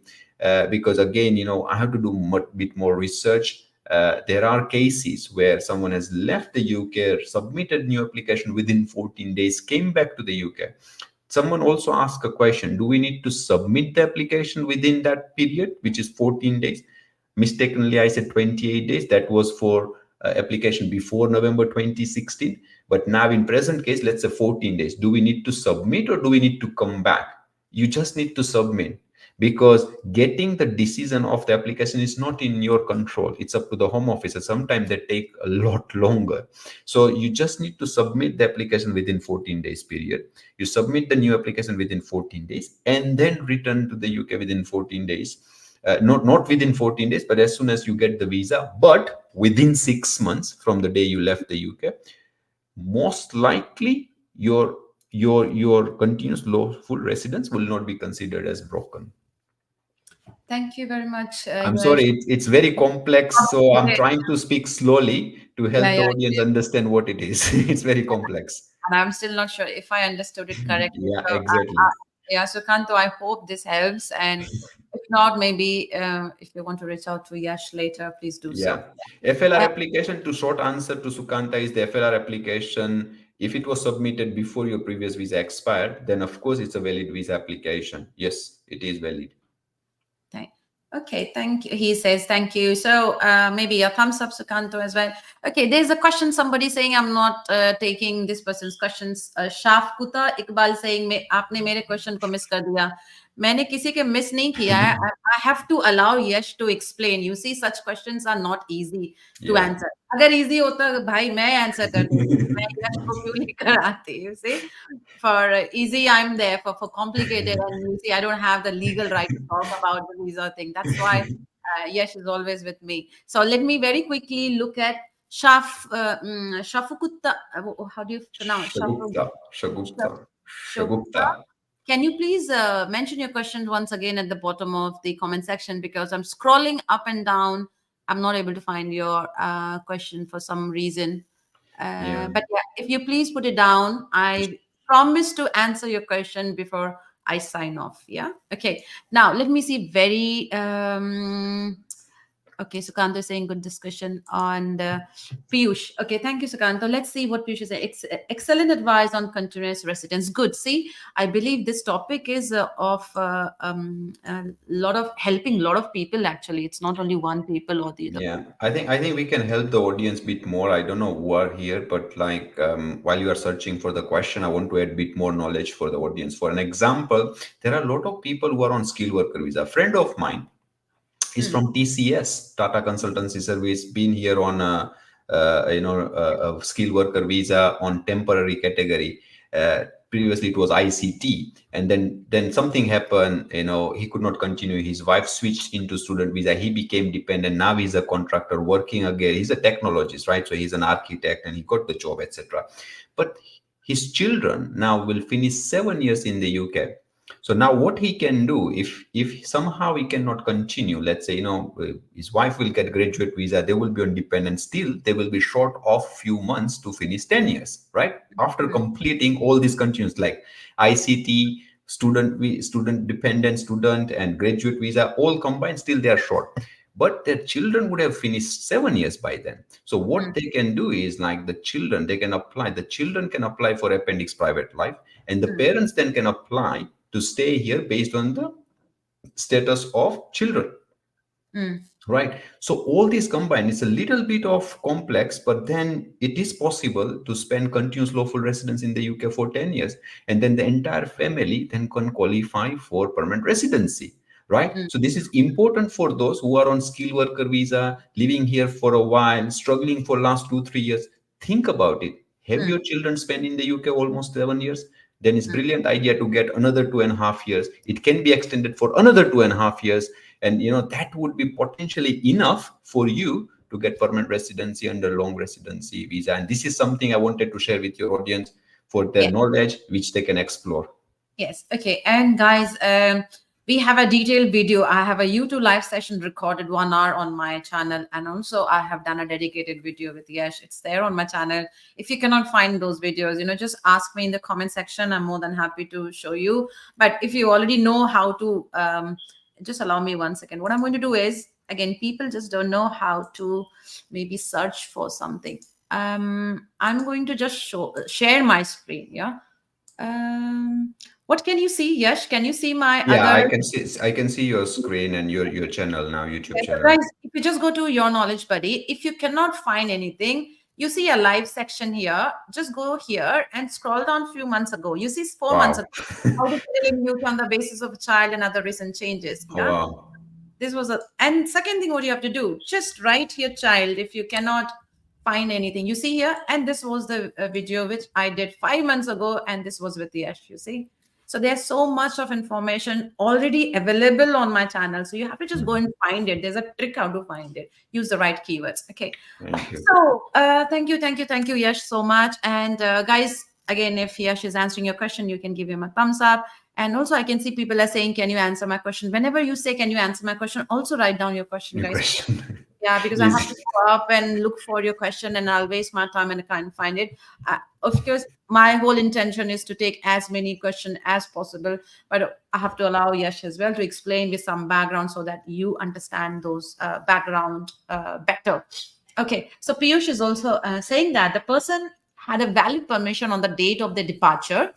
Because again, I have to do a bit more research. There are cases where someone has left the UK, submitted new application within 14 days, came back to the UK. Someone also asked a question, do we need to submit the application within that period, which is 14 days? Mistakenly, I said 28 days. That was for application before November 2016. But now in present case, let's say 14 days. Do we need to submit or do we need to come back? You just need to submit, because getting the decision of the application is not in your control. It's up to the Home Office, and sometimes they take a lot longer. So you just need to submit the application within 14 days period. You submit the new application within 14 days and then return to the UK within 14 days. Not within 14 days, but as soon as you get the visa, but within 6 months from the day you left the UK. Most likely your continuous lawful residence will not be considered as broken. Thank you very much, I'm Yash. sorry, it's very complex, so I'm trying to speak slowly to help Yeah, the yeah. audience understand what it is. It's very complex. And I'm still not sure if I understood it correctly. Yeah, So, exactly. yeah, so Kanto, I hope this helps. And if not, maybe if you want to reach out to Yash later, please do so. Yeah. FLR Uh, application, to short answer to Sukanta, is the FLR application. If it was submitted before your previous visa expired, then of course it's a valid visa application. Yes, it is valid. Okay, thank you. He says thank you. So maybe a thumbs up, Sukanto, as well. Okay, there's a question. Somebody saying I'm not taking this person's questions. Shafkuta Iqbal saying आपने मेरे question को miss कर दिया. मैंने किसी के miss नहीं किया है. I have to allow Yash to explain. You see, such questions are not easy to Yeah. answer. अगर easy होता भाई मैं answer कर देती. मैं Yash को क्यों नहीं कराती? You see, for easy I'm there. For complicated, and you see I don't have the legal right to talk about the visa thing. That's why Yash is always with me. So let me very quickly look at Shafukutta. How do you pronounce Shagupta. Shagupta? Can you please mention your question once again at the bottom of the comment section, because I'm scrolling up and down. I'm not able to find your question for some reason. Yeah. But yeah, if you please put it down, I promise to answer your question before I sign off. Yeah. Okay. Now let me see. Okay, Sukanto is saying good discussion on the Piyush. Okay, thank you, Sukanto. Let's see what Piyush is saying. Excellent advice on continuous residence. Good. See, I believe this topic is of a lot of helping a lot of people. Actually, it's not only one people or the other. Yeah, I think we can help the audience bit more. I don't know who are here, but like while you are searching for the question, I want to add bit more knowledge for the audience. For an example, there are a lot of people who are on skilled worker visa. A friend of mine is from TCS, Tata Consultancy Service, been here on a skilled worker visa on temporary category. Previously it was ICT, and then something happened. He could not continue. His wife switched into student visa. He became dependent. Now he's a contractor working again. He's a technologist, right? So he's an architect, and he got the job, etc. But his children now will finish 7 years in the UK. So now what he can do, if somehow he cannot continue, let's say, his wife will get graduate visa, they will be on dependent, still they will be short of few months to finish 10 years, right? After completing all these continues like ICT, student dependent student and graduate visa all combined, still they are short. But their children would have finished 7 years by then. So what mm, they can do is, like, the children can apply for appendix private life, and the mm, parents then can apply to stay here based on the status of children. mm, Right. So all these combined, it's a little bit of complex, but then it is possible to spend continuous lawful residence in the UK for 10 years. And then the entire family then can qualify for permanent residency. Right. mm, So this is important for those who are on skilled worker visa, living here for a while, struggling for last 2, 3 years. Think about it. Have mm, your children spent in the UK almost 7 years? Then it's mm. brilliant idea to get another 2.5 years. It can be extended for another 2.5 years, and that would be potentially enough for you to get permanent residency under long residency visa. And this is something I wanted to share with your audience for their Yeah. knowledge, which they can explore. Yes. Okay. And guys, we have a detailed video. I have a YouTube live session recorded 1 hour on my channel. And also I have done a dedicated video with Yash. It's there on my channel. If you cannot find those videos, just ask me in the comment section. I'm more than happy to show you. But if you already know how to, just allow me 1 second. What I'm going to do is, again, people just don't know how to maybe search for something. I'm going to just share my screen. Yeah. What can you see? Yash, can you see my Yeah, other? I can see your screen and your channel now, YouTube Okay, so channel. guys, if you just go to your knowledge buddy, if you cannot find anything, you see a live section here. Just go here and scroll down a few months ago. You see 4 months ago. Wow. How to claim you on the basis of a child and other recent changes. Yeah. Wow. This was and second thing, what you have to do, just write here child if you cannot find anything. You see here, and this was the video which I did 5 months ago, and this was with Yash, you see. So there's so much of information already available on my channel. So you have to just go and find it. There's a trick how to find it. Use the right keywords. Okay. Thank you. So thank you, Yash, so much. And guys, again, if Yash is answering your question, you can give him a thumbs up. And also, I can see people are saying, "Can you answer my question?" Whenever you say, "Can you answer my question?" also write down your question, Your guys. question. Yeah, because I have Easy. to go up and look for your question, and I'll waste my time and I can't find it. Of course, my whole intention is to take as many questions as possible, but I have to allow Yash as well to explain with some background so that you understand those background better. Okay, so Piyush is also saying that the person had a valid permission on the date of their departure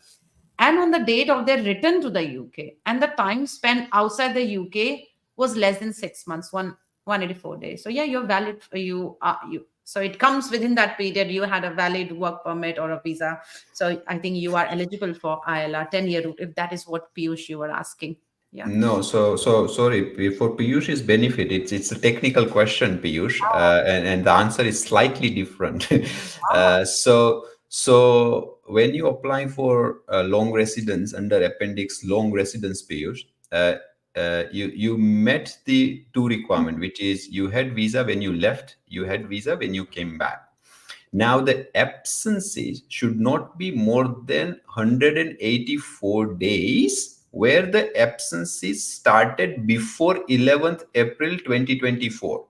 and on the date of their return to the UK, and the time spent outside the UK was less than 6 months, 184 days. So yeah, you're valid for you. So it comes within that period. You had a valid work permit or a visa. So I think you are eligible for ILR 10-year route, if that is what Piyush you were asking. Yeah. No, so sorry. For Piyush's benefit, it's a technical question, Piyush, and the answer is slightly different. So when you apply for long residence under Appendix Long Residence, Piyush, you met the two requirement, which is you had visa when you left, you had visa when you came back. Now, the absences should not be more than 184 days where the absences started before 11th April 2024.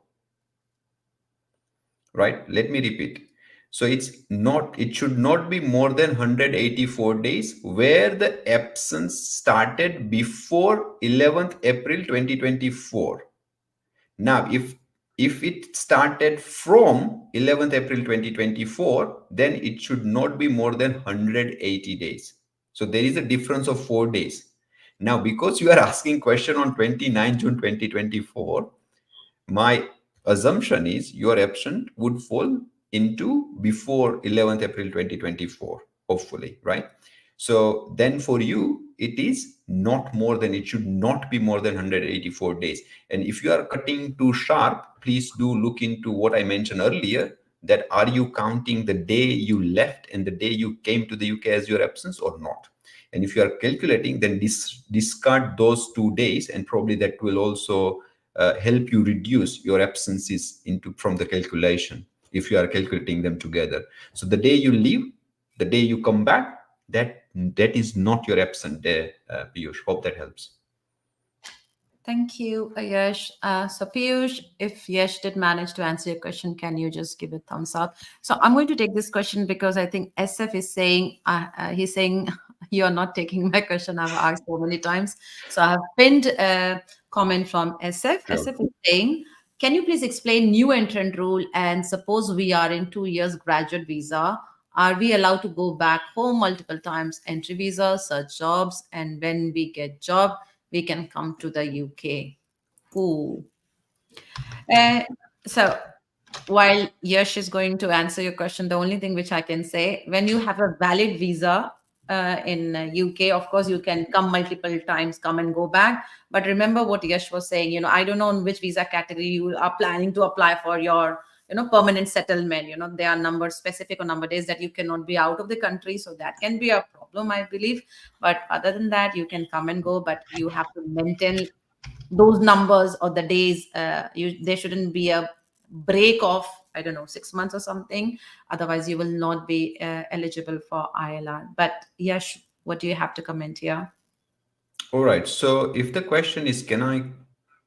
Right? Let me repeat. So it should not be more than 184 days where the absence started before 11th April 2024. Now, if it started from 11th April 2024, then it should not be more than 180 days. So there is a difference of 4 days. Now, because you are asking question on 29 June 2024, my assumption is your absent would fall into before 11th April 2024, hopefully, right? So then for you, it is not more than, it should not be more than 184 days. And if you are cutting too sharp, please do look into what I mentioned earlier, that are you counting the day you left and the day you came to the UK as your absence or not? And if you are calculating, then discard those 2 days, and probably that will also help you reduce your absences from the calculation if you are calculating them together. So the day you leave, the day you come back, that is not your absent day, Piyush. Hope that helps. Thank you, Yash. So Piyush, if Yash did manage to answer your question, can you just give a thumbs up? So I'm going to take this question because I think SF is saying, he's saying you're not taking my question. I've asked so many times. So I have pinned a comment from SF. Sure. SF is saying, can you please explain new entrant rule? And suppose we are in 2 years graduate visa, are we allowed to go back home multiple times? Entry visa, search jobs, and when we get job, we can come to the UK. Ooh. Uh, so while Yash is going to answer your question, the only thing which I can say, when you have a valid visa in UK, of course, you can come multiple times, come and go back. But remember what Yash was saying, I don't know in which visa category you are planning to apply for your, permanent settlement. There are numbers, specific or number days that you cannot be out of the country. So that can be a problem, I believe. But other than that, you can come and go, but you have to maintain those numbers or the days. There shouldn't be a break of, I don't know, 6 months or something. Otherwise you will not be eligible for ILR. But yes, what do you have to comment here? All right. So if the question is,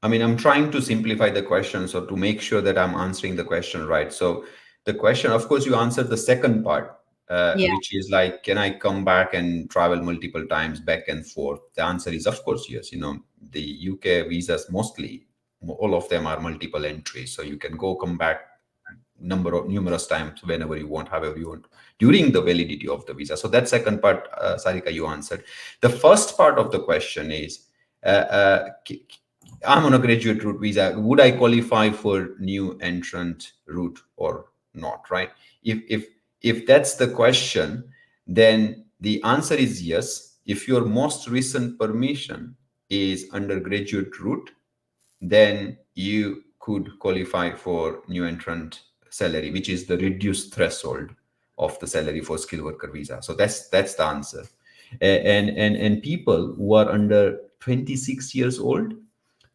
I mean, I'm trying to simplify the question so to make sure that I'm answering the question right. So the question, of course, you answered the second part, Yeah. which is like, can I come back and travel multiple times back and forth? The answer is, of course, yes. The UK visas mostly, all of them are multiple entries. So you can go, come back numerous times whenever you want, however you want, during the validity of the visa. So that second part, Sarika, you answered. The first part of the question is, I'm on a graduate route visa. Would I qualify for new entrant route or not? Right? If that's the question, then the answer is yes. If your most recent permission is undergraduate route, then you could qualify for new entrant salary, which is the reduced threshold of the salary for skilled worker visa. So that's the answer. And people who are under 26 years old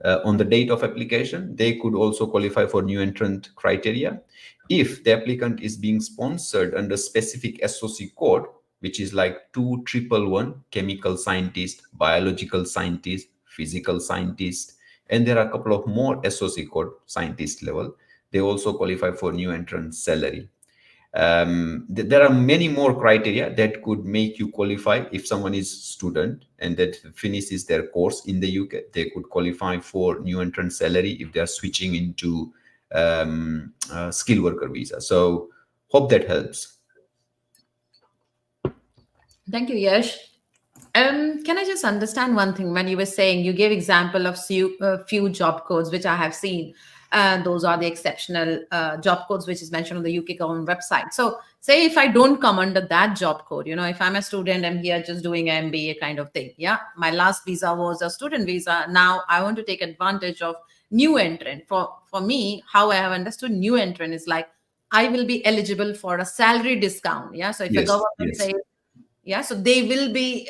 on the date of application, they could also qualify for new entrant criteria if the applicant is being sponsored under specific SOC code, which is like 2111, chemical scientist, biological scientist, physical scientist, and there are a couple of more SOC code scientist level. They also qualify for new entrant salary. There are many more criteria that could make you qualify. If someone is student and that finishes their course in the UK, they could qualify for new entrant salary if they are switching into skilled worker visa. So hope that helps. Thank you, Yash. Can I just understand one thing? When you were saying, you gave example of few job codes which I have seen, and those are the exceptional job codes which is mentioned on the UK government website. So, say if I don't come under that job code, if I'm a student, I'm here just doing an MBA kind of thing. Yeah, my last visa was a student visa. Now I want to take advantage of new entrant. For me, how I have understood new entrant is like I will be eligible for a salary discount. Yeah, so if a Yes, government yes, says, yeah, so they will be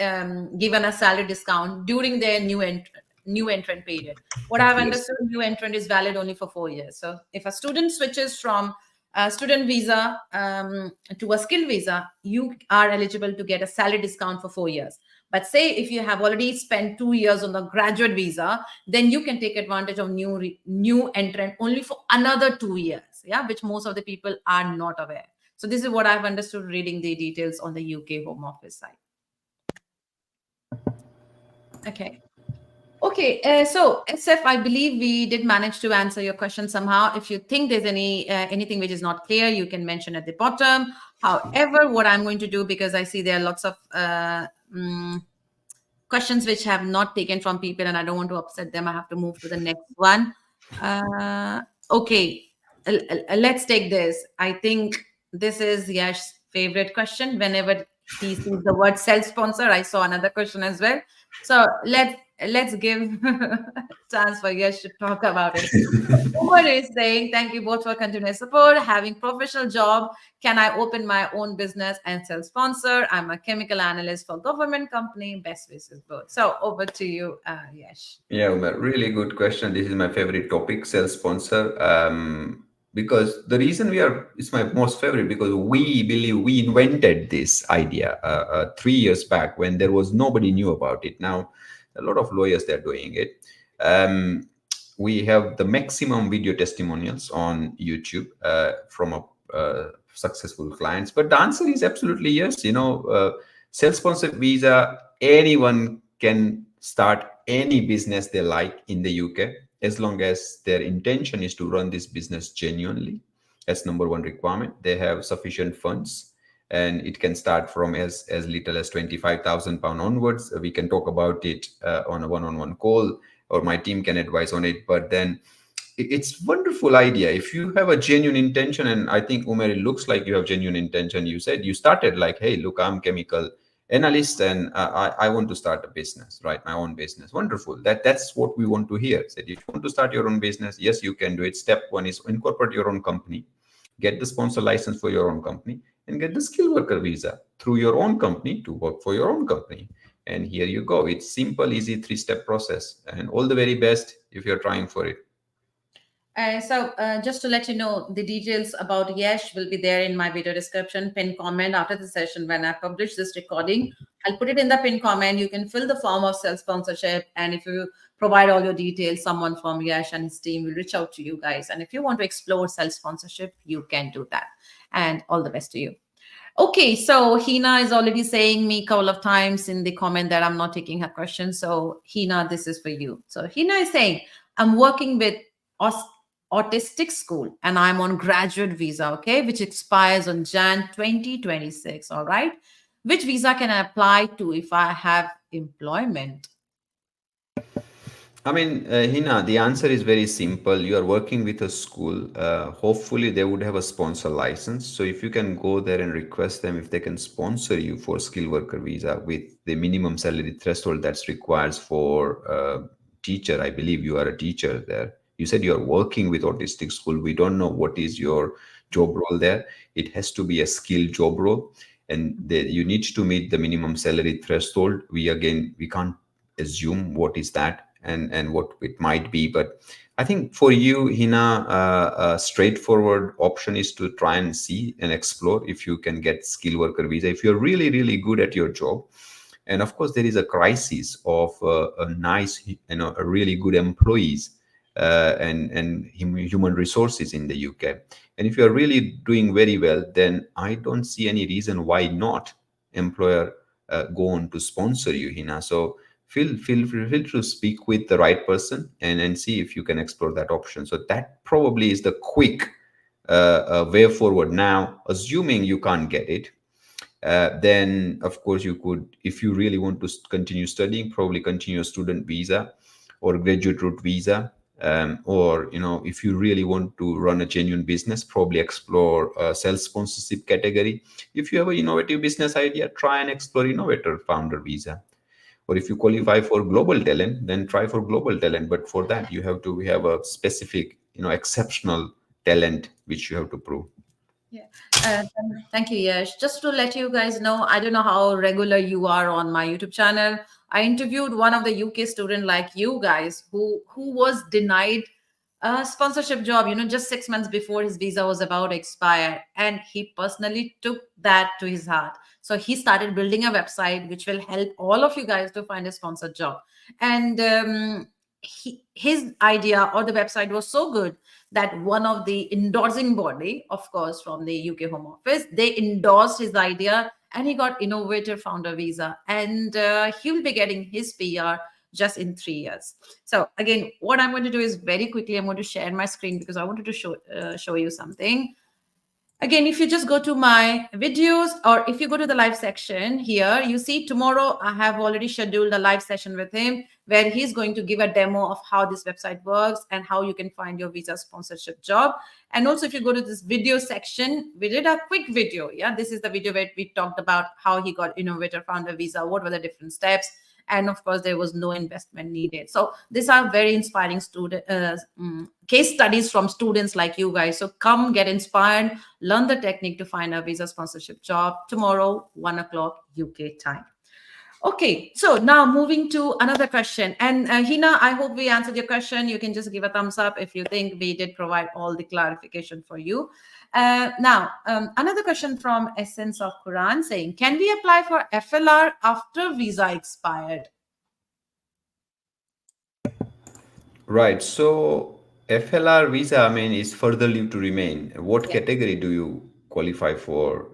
given a salary discount during their new entrant period. What I've yes. understood, new entrant is valid only for 4 years. So if a student switches from a student visa to a skill visa, you are eligible to get a salary discount for 4 years. But say if you have already spent 2 years on the graduate visa, then you can take advantage of new entrant only for another 2 years. Yeah, which most of the people are not aware. So this is what I've understood reading the details on the UK Home Office site. Okay. Okay. So SF, I believe we did manage to answer your question somehow. If you think there's anything which is not clear, you can mention at the bottom. However, what I'm going to do, because I see there are lots of questions which have not taken from people and I don't want to upset them, I have to move to the next one. Okay, let's take this. I think this is Yash's favorite question. Whenever he sees the word self-sponsor, I saw another question as well. So let's give chance for Yash to talk about it. Umar is saying, thank you both for continuous support. Having professional job, can I open my own business and self-sponsor? I'm a chemical analyst for government company. Best wishes both. So over to you, Yash. Yeah, Umar, really good question. This is my favorite topic, self-sponsor. Because the reason it's my most favorite because we believe we invented this idea 3 years back when there was nobody knew about it. Now, a lot of lawyers, they're doing it. We have the maximum video testimonials on YouTube from successful clients. But the answer is absolutely yes. Self-sponsored visa, anyone can start any business they like in the UK as long as their intention is to run this business genuinely. That's number one requirement. They have sufficient funds, and it can start from as little as £25,000 onwards. We can talk about it on a one-on-one call, or my team can advise on it. But then it's wonderful idea if you have a genuine intention. And I think, Umer, it looks like you have genuine intention. You said you started like, hey, look, I'm chemical analyst, and I want to start a business, right? My own business. Wonderful. That's what we want to hear. Said if you want to start your own business, yes, you can do it. Step one is incorporate your own company, get the sponsor license for your own company, and get the skilled worker visa through your own company to work for your own company. And here you go. It's simple, easy, three-step process. And all the very best if you're trying for it. Just to let you know, the details about Yesh will be there in my video description, pin comment after the session. When I publish this recording, I'll put it in the pin comment. You can fill the form of self-sponsorship. And if you provide all your details, someone from Yesh and his team will reach out to you guys. And if you want to explore self-sponsorship, you can do that. And all the best to you. Okay, so Hina is already saying me a couple of times in the comment that I'm not taking her question. So Hina, this is for you. So Hina is saying, I'm working with autistic school and I'm on graduate visa, okay, which expires on Jan 2026. All right. Which visa can I apply to if I have employment? I mean, Hina, the answer is very simple. You are working with a school. Hopefully, they would have a sponsor license. So, if you can go there and request them if they can sponsor you for skilled worker visa with the minimum salary threshold that's required for teacher. I believe you are a teacher there. You said you are working with autistic school. We don't know what is your job role there. It has to be a skilled job role, and you need to meet the minimum salary threshold. We can't assume what is that and what it might be. But I think for you, Hina, a straightforward option is to try and see and explore if you can get skilled worker visa if you're really, really good at your job. And of course, there is a crisis of a nice, a really good employees and human resources in the UK. And if you're really doing very well, then I don't see any reason why not employer go on to sponsor you, Hina. So feel free to speak with the right person and see if you can explore that option. So that probably is the quick way forward. Now, assuming you can't get it, then of course you could, if you really want to continue studying, probably continue a student visa or graduate route visa. Or if you really want to run a genuine business, probably explore a self-sponsorship category. If you have an innovative business idea, try and explore innovator founder visa. Or if you qualify for global talent, then try for global talent. But for that, you have to have a specific, exceptional talent which you have to prove. Yeah. Uh, Thank you, Yash. Just to let you guys know, I don't know how regular you are on my YouTube channel. I interviewed one of the UK student like you guys who was denied a sponsorship job, just 6 months before his visa was about to expire. And he personally took that to his heart. So he started building a website which will help all of you guys to find a sponsored job. And his idea or the website was so good that one of the endorsing body, of course, from the UK Home Office, they endorsed his idea and he got innovator founder visa. And he will be getting his PR just in 3 years. So again, what I'm going to do is very quickly, I'm going to share my screen because I wanted to show you something. Again, if you just go to my videos or if you go to the live section here, you see tomorrow I have already scheduled a live session with him where he's going to give a demo of how this website works and how you can find your visa sponsorship job. And also if you go to this video section, we did a quick video. Yeah, this is the video where we talked about how he got innovator founder visa, what were the different steps. And of course, there was no investment needed. So these are very inspiring case studies from students like you guys. So come get inspired, learn the technique to find a visa sponsorship job tomorrow, 1 o'clock UK time. Okay, so now moving to another question. And Hina, I hope we answered your question. You can just give a thumbs up if you think we did provide all the clarification for you. Now, another question from Essence of Quran saying, can we apply for FLR after visa expired? Right. So FLR visa, I mean, is further leave to remain. What category do you qualify for?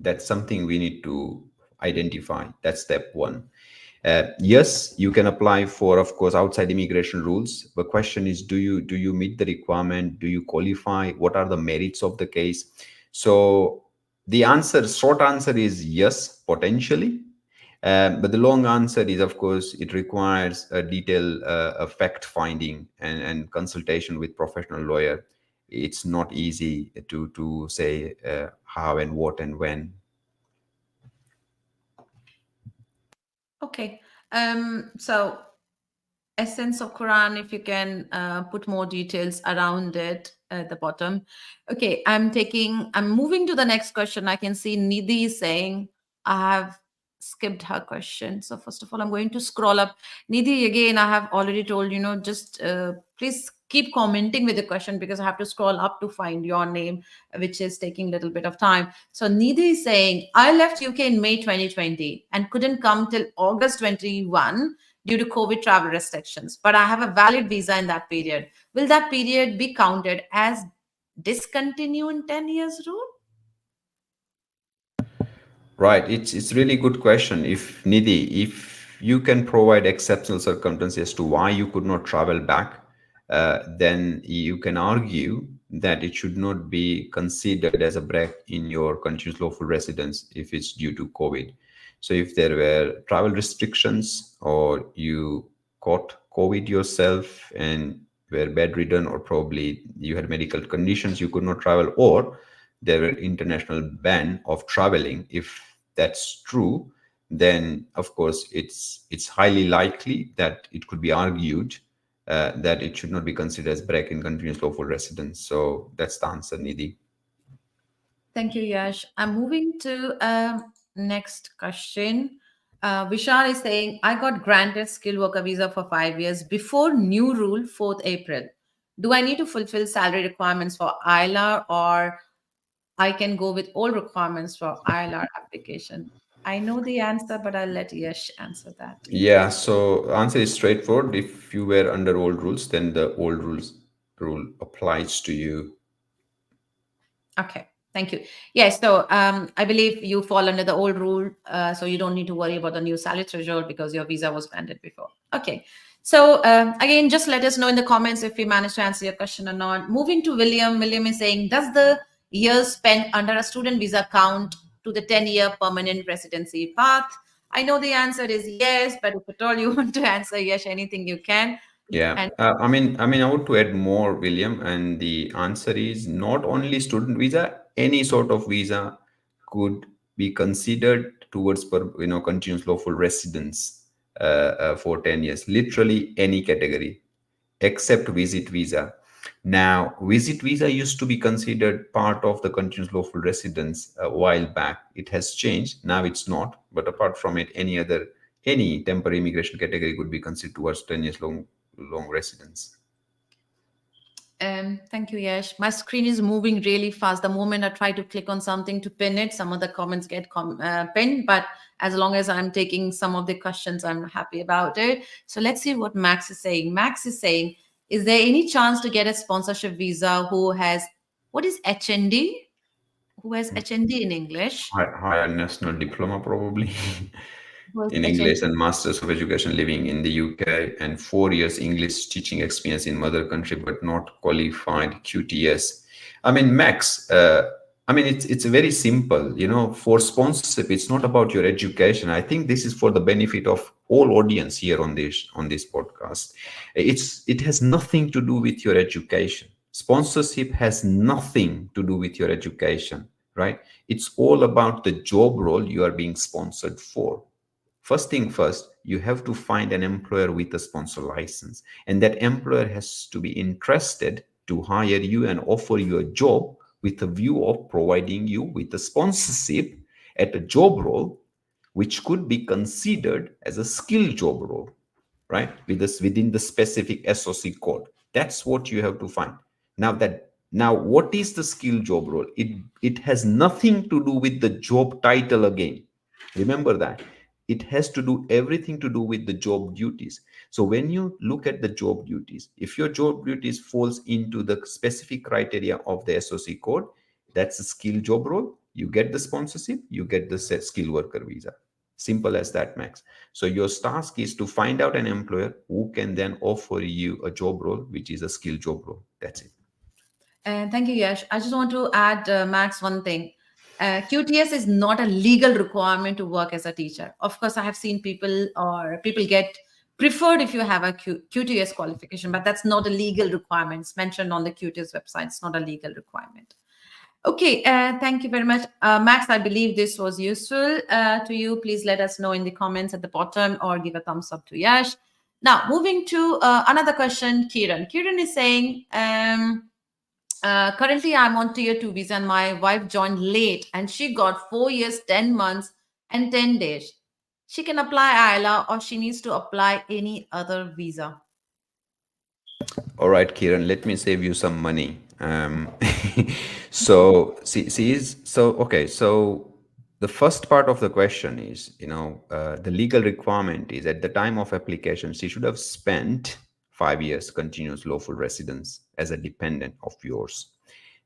That's something we need to identify. That's step one. Yes, you can apply for, of course, outside immigration rules. The question is, do you meet the requirement? Do you qualify? What are the merits of the case? So the short answer is yes, potentially. But the long answer is, of course, it requires a detailed fact finding and consultation with professional lawyer. It's not easy to say how and what and when. Okay. So essence of Quran, if you can put more details around it at the bottom. Okay, I'm moving to the next question. I can see Nidhi is saying, I have skipped her question. So first of all, I'm going to scroll up. Nidhi, again, I have already told, just please keep commenting with the question because I have to scroll up to find your name, which is taking a little bit of time. So Nidhi is saying, I left UK in May 2020 and couldn't come till August 21 due to COVID travel restrictions, but I have a valid visa in that period. Will that period be counted as discontinue in 10 years rule? Right. It's really good question. If Nidhi, if you can provide exceptional circumstances as to why you could not travel back, then you can argue that it should not be considered as a break in your continuous lawful residence if it's due to COVID. So if there were travel restrictions or you caught COVID yourself and were bedridden, or probably you had medical conditions, you could not travel, or there were international ban of traveling. If that's true, then of course it's highly likely that it could be argued that it should not be considered as break in continuous lawful residence. So that's the answer, Nidhi. Thank you, Yash. I'm moving to next question. Vishal is saying, I got granted skilled worker visa for 5 years before new rule 4th April. Do I need to fulfill salary requirements for ILR, or I can go with all requirements for ILR application? I know the answer, but I'll let Yash answer that. Yeah, so answer is straightforward. If you were under old rules, then the old rule applies to you. Okay, thank you. Yes, so I believe you fall under the old rule, so you don't need to worry about the new salary threshold because your visa was granted before. Okay, so again, just let us know in the comments if we managed to answer your question or not. Moving to William. William is saying, does the years spent under a student visa count to the 10-year permanent residency path? I know the answer is yes, but if at all you want to answer yes, anything you can. Yeah, And I want to add more, William, and the answer is not only student visa, any sort of visa could be considered towards continuous lawful residence for 10 years. Literally any category except visit visa. Now, visit visa used to be considered part of the continuous lawful residence a while back. It has changed. Now it's not. But apart from it, any temporary immigration category could be considered towards 10 years long residence. Thank you, Yash. My screen is moving really fast. The moment I try to click on something to pin it, some of the comments get pinned. But as long as I'm taking some of the questions, I'm happy about it. So let's see what Max is saying. Max is saying, is there any chance to get a sponsorship visa who has, what is HND? Who has HND in English? Higher national diploma, probably. Who has In English, HND? and Masters of Education living in the UK, and 4 years English teaching experience in mother country but not qualified QTS. I mean, Max, it's very simple. For sponsorship, it's not about your education. I think this is for the benefit of all audience here on this podcast. It has nothing to do with your education. Sponsorship has nothing to do with your education, right? It's all about the job role you are being sponsored for. First thing first, you have to find an employer with a sponsor license, and that employer has to be interested to hire you and offer you a job with a view of providing you with a sponsorship at a job role which could be considered as a skilled job role, right? Within the specific SOC code. That's what you have to find. Now, what is the skill job role? It has nothing to do with the job title again. Remember that. It has to do everything to do with the job duties. So when you look at the job duties, if your job duties falls into the specific criteria of the SOC code, that's a skill job role. You get the sponsorship, you get the skill worker visa. Simple as that, Max. So your task is to find out an employer who can then offer you a job role, which is a skill job role. That's it. And thank you, Yash. I just want to add, Max, one thing. QTS is not a legal requirement to work as a teacher. Of course, I have seen people get preferred if you have a QTS qualification, but that's not a legal requirement. It's mentioned on the QTS website. It's not a legal requirement. Okay, thank you very much. Max, I believe this was useful to you. Please let us know in the comments at the bottom or give a thumbs up to Yash. Now, moving to another question, Kiran. Kiran is saying, currently I'm on tier 2 visa and my wife joined late and she got 4 years, 10 months, and 10 days. She can apply ILA or she needs to apply any other visa. All right, Kiran, let me save you some money. So the first part of the question is, the legal requirement is at the time of application, she should have spent 5 years continuous lawful residence as a dependent of yours.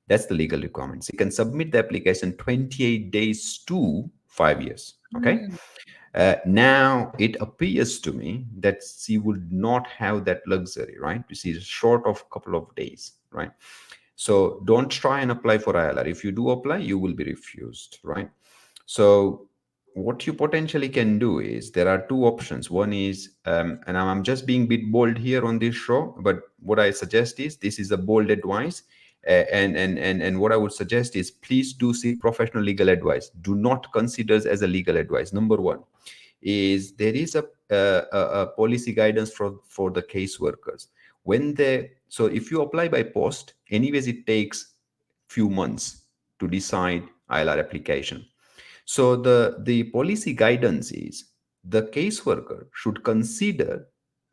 That's the legal requirements. You can submit the application 28 days to 5 years. Okay. Hmm. Now it appears to me that she would not have that luxury, right? She is short of a couple of days, right? So don't try and apply for ILR. If you do apply, you will be refused, right? So what you potentially can do is there are two options. One is, and I'm just being a bit bold here on this show, but what I suggest is this is a bold advice. And what I would suggest is please do seek professional legal advice. Do not consider it as a legal advice. Number one is there is a policy guidance for the caseworkers. So if you apply by post, anyways, it takes few months to decide ILR application. So the policy guidance is the caseworker should consider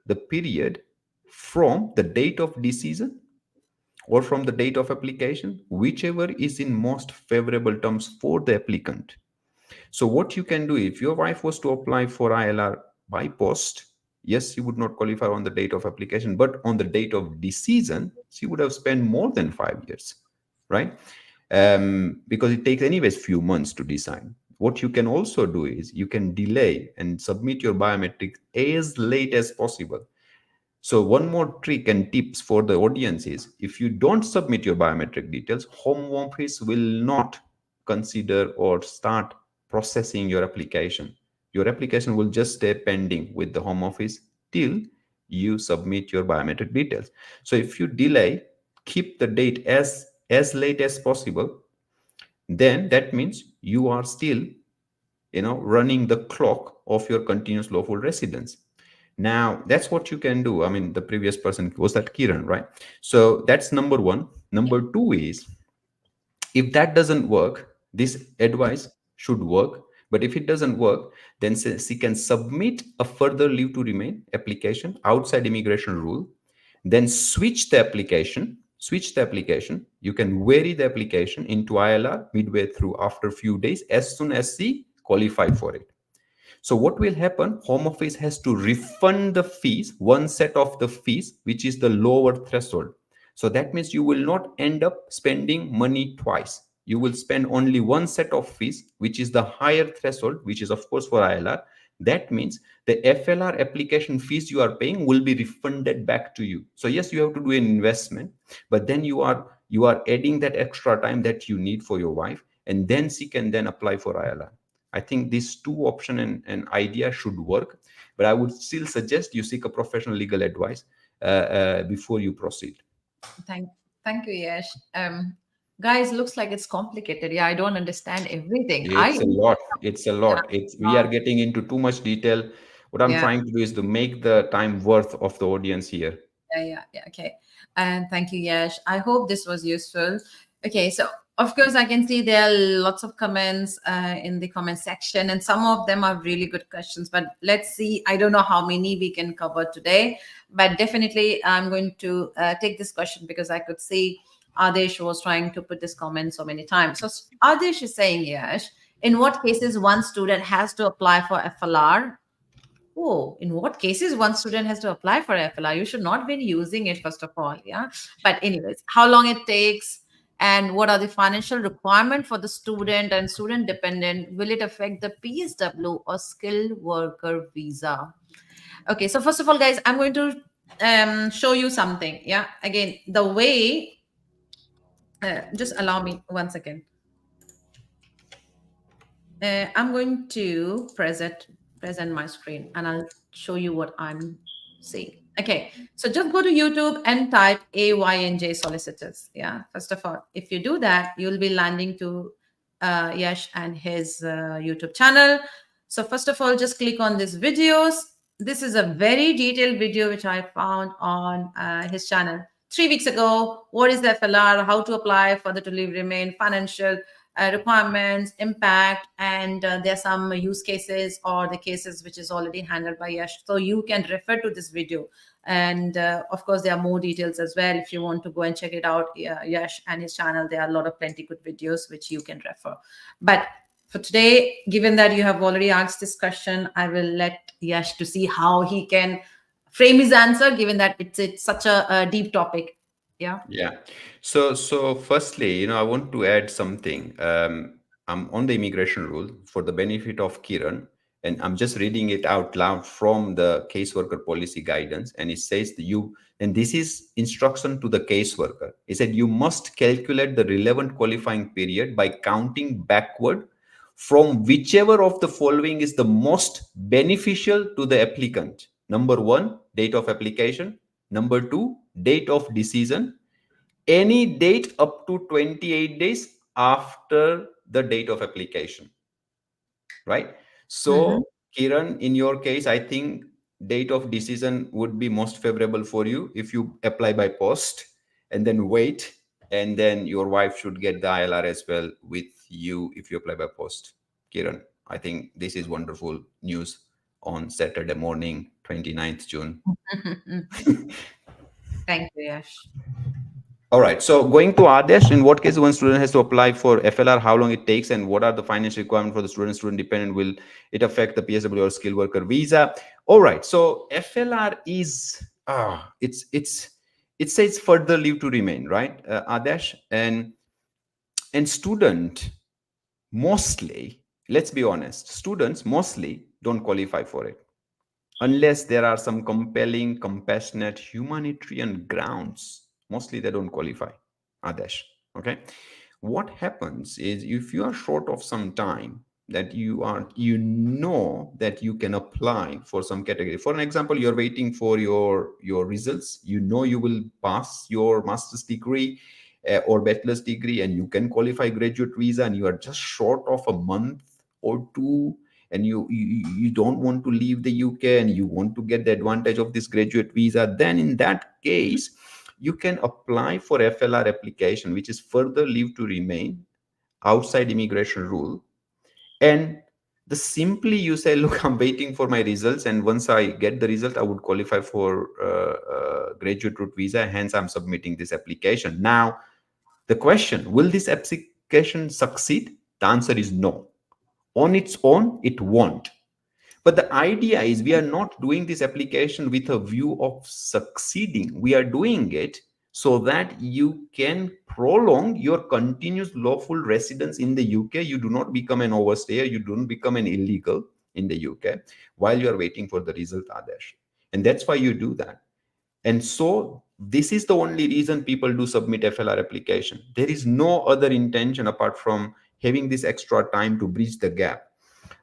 the period from the date of decision or from the date of application, whichever is in most favorable terms for the applicant. So what you can do, if your wife was to apply for ILR by post, yes, she would not qualify on the date of application, but on the date of decision, she would have spent more than 5 years, right? Because it takes anyways few months to decide. What you can also do is you can delay and submit your biometrics as late as possible. So one more trick and tips for the audience is if you don't submit your biometric details, Home Office will not consider or start processing your application. Your application will just stay pending with the Home Office till you submit your biometric details. So if you delay, keep the date as late as possible, then that means you are still running the clock of your continuous lawful residence. Now that's what you can do. I mean, the previous person was that Kiran, right? So that's number one. Yeah. Number two is if that doesn't work, this advice should work. But if it doesn't work, then she can submit a further leave to remain application outside immigration rule, then switch the application. You can vary the application into ILR midway through after a few days as soon as she qualify for it. So what will happen? Home Office has to refund the fees, one set of the fees, which is the lower threshold. So that means you will not end up spending money twice. You will spend only one set of fees, which is the higher threshold, which is of course for ILR. That means the FLR application fees you are paying will be refunded back to you. So yes, you have to do an investment, but then you are adding that extra time that you need for your wife, and then she can then apply for ILR. I think these two option and idea should work, but I would still suggest you seek a professional legal advice before you proceed. Thank, thank you, Yash. Guys, looks like it's complicated. Yeah, I don't understand everything. It's a lot. It's a Yeah, lot. We are getting into too much detail. What I'm yeah, trying to do is to make the time worth of the audience here. yeah. Okay. And thank you, Yash. I hope this was useful. Okay, so of course, I can see there are lots of comments in the comment section, and some of them are really good questions. But let's see. I don't know how many we can cover today, but definitely I'm going to take this question because I could see Adesh was trying to put this comment so many times. So Adesh is saying, Yash, in what cases one student has to apply for FLR? Oh, in what cases one student has to apply for FLR? You should not be using it, first of all. Yeah. But, anyways, how long it takes And what are the financial requirement for the student and student dependent? Will it affect the PSW or skilled worker visa? Okay, so first of all, guys, I'm going to show you something. Yeah, again, the way, just allow me 1 second. I'm going to present my screen and I'll show you what I'm seeing. Okay, so just go to YouTube and type AYNJ solicitors. Yeah, first of all, if you do that, you'll be landing to Yash and his YouTube channel. So first of all, just click on these videos. This is a very detailed video which I found on his channel 3 weeks ago. What is the FLR? How to apply for the to leave remain, financial requirements, impact, and there are some use cases or the cases which is already handled by Yash. So you can refer to this video. And of course, there are more details as well. If you want to go and check it out, Yash and his channel, there are a lot of plenty good videos which you can refer. But for today, given that you have already asked this question, I will let Yash to see how he can frame his answer, given that it's such a deep topic. Yeah. Yeah. So firstly, I want to add something. I'm on the immigration rule for the benefit of Kiran, and I'm just reading it out loud from the caseworker policy guidance. And it says that and this is instruction to the caseworker. It said you must calculate the relevant qualifying period by counting backward from whichever of the following is the most beneficial to the applicant. Number one, date of application. Number two, date of decision, any date up to 28 days after the date of application, right? Mm-hmm. So Kiran, in your case, I think date of decision would be most favorable for you if you apply by post and then wait, and then your wife should get the ILR as well with you if you apply by post. Kiran, I think this is wonderful news on Saturday morning, 29th June. Thank you, Yash. All right. So going to Adesh, in what case one student has to apply for FLR, how long it takes, and what are the financial requirements for the student? Student dependent, will it affect the PSW or skilled worker visa? All right. So FLR is it says further leave to remain, right, Adesh, and student mostly, let's be honest, students mostly don't qualify for it unless there are some compelling, compassionate, humanitarian grounds. Mostly they don't qualify, Adesh. Okay. What happens is if you are short of some time that that you can apply for some category. For an example, you're waiting for your results. You will pass your master's degree or bachelor's degree, and you can qualify graduate visa, and you are just short of a month or two, and you don't want to leave the UK and you want to get the advantage of this graduate visa, then in that case you can apply for FLR application, which is further leave to remain outside immigration rule. And the simply you say, look, I'm waiting for my results, and once I get the result I would qualify for graduate route visa, hence I'm submitting this application. Now the question, will this application succeed? The answer is no. On its own it won't. But the idea is we are not doing this application with a view of succeeding. We are doing it so that you can prolong your continuous lawful residence in the UK. You do not become an overstayer. You don't become an illegal in the UK while you are waiting for the result, Adesh. And that's why you do that. And so this is the only reason people do submit FLR application. There is no other intention apart from having this extra time to bridge the gap.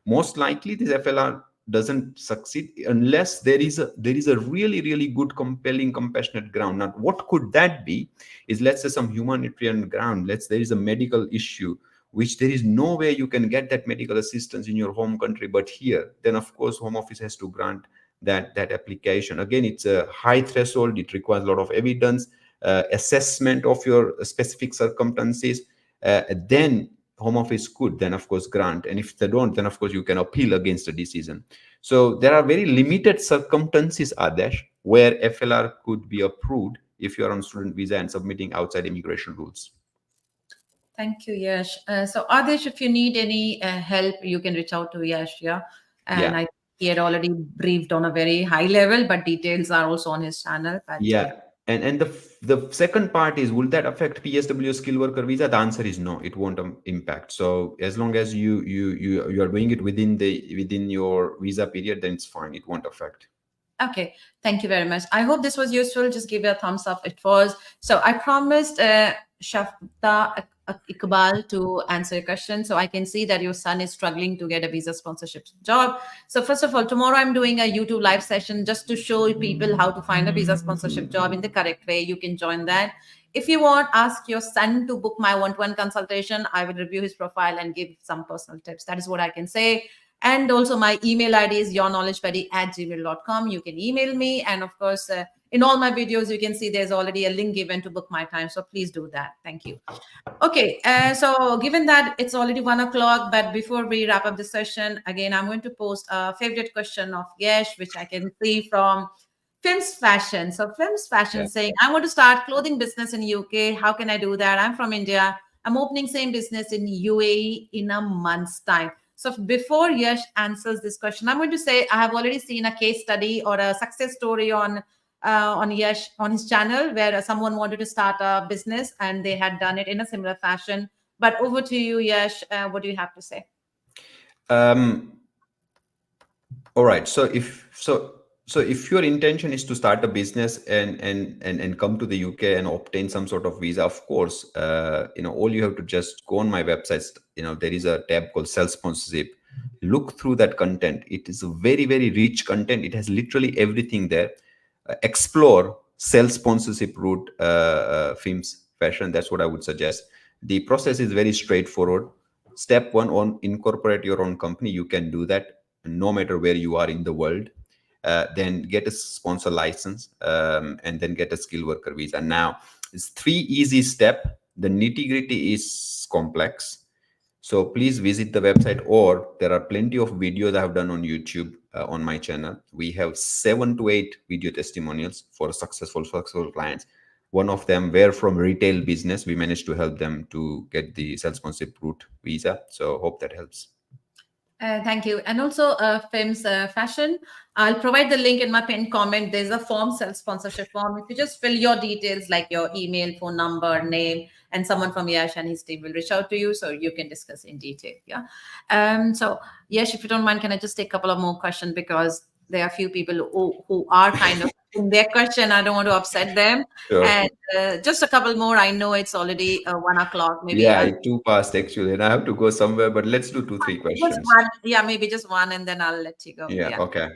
Most likely this FLR doesn't succeed unless there is a really good, compelling, compassionate ground. Now what could that be is, let's say, some humanitarian ground. There is a medical issue which there is no way you can get that medical assistance in your home country but here, then of course home office has to grant that application. Again, it's a high threshold, it requires a lot of evidence, assessment of your specific circumstances. Then home office could then of course grant, and if they don't, then of course you can appeal against the decision. So there are very limited circumstances, Adesh, where FLR could be approved if you are on student visa and submitting outside immigration rules. Thank you, Yash. So, Adesh, if you need any help, you can reach out to Yash. Yeah. And Yeah. I he had already briefed on a very high level, but details are also on his channel. But Yeah. And the second part is, will that affect PSW skill worker visa? The answer is no, it won't impact. So as long as you are doing it within your visa period, then it's fine. It won't affect. Okay, thank you very much. I hope this was useful. Just give it a thumbs up. It was. So I promised Shafta Iqbal to answer your question. So I can see that your son is struggling to get a visa sponsorship job. So first of all, tomorrow I'm doing a YouTube live session just to show people how to find a visa sponsorship job in the correct way. You can join that. If you want, ask your son to book my one-to-one consultation. I will review his profile and give some personal tips. That is what I can say. And also my email ID is yourknowledgebuddy@gmail.com. You can email me. And of course, in all my videos, you can see there's already a link given to book my time. So please do that. Thank you. Okay. So given that it's already 1 o'clock, but before we wrap up the session, again, I'm going to post a favorite question of Yesh, which I can see from Films Fashion. So Films Fashion Yeah. saying, I want to start clothing business in UK. How can I do that? I'm from India. I'm opening same business in UAE in a month's time. So before Yash answers this question, I'm going to say I have already seen a case study or a success story on Yash on his channel where someone wanted to start a business and they had done it in a similar fashion. But over to you, Yash. What do you have to say? Um, all right. So if your intention is to start a business and come to the UK and obtain some sort of visa, of course, all you have to just go on my website. There is a tab called self sponsorship. Look through that content. It is a very, very rich content. It has literally everything there. Explore self sponsorship route, films fashion. That's what I would suggest. The process is very straightforward. Step one, on incorporate your own company. You can do that no matter where you are in the world. Then get a sponsor license, and then get a skilled worker visa. Now, it's three easy steps. The nitty gritty is complex. So please visit the website, or there are plenty of videos I have done on YouTube, on my channel. We have 7 to 8 video testimonials for successful clients. One of them were from retail business. We managed to help them to get the self-sponsorship route visa. So hope that helps. Thank you. And also, Films Fashion, I'll provide the link in my pinned comment. There's a form, self-sponsorship form. If you just fill your details like your email, phone number, name, and someone from Yash and his team will reach out to you so you can discuss in detail. Yeah. So, Yash, if you don't mind, can I just take a couple of more questions because there are a few people who are kind of in their question. I don't want to upset them. Sure. And just a couple more. I know it's already 1 o'clock. Maybe Yeah, I'll it too fast actually, and I have to go somewhere. But let's do 2, 3 just questions. one, yeah, maybe just one, and then I'll let you go. Yeah. Yeah. Okay.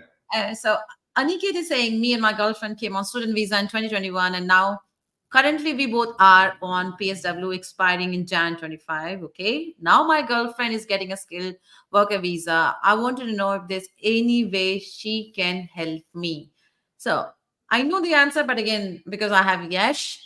So Aniket is saying, me and my girlfriend came on student visa in 2021, and now currently we both are on PSW expiring in Jan 25. Okay. Now my girlfriend is getting a skilled worker visa. I wanted to know if there's any way she can help me. So I know the answer, but again, because I have Yash,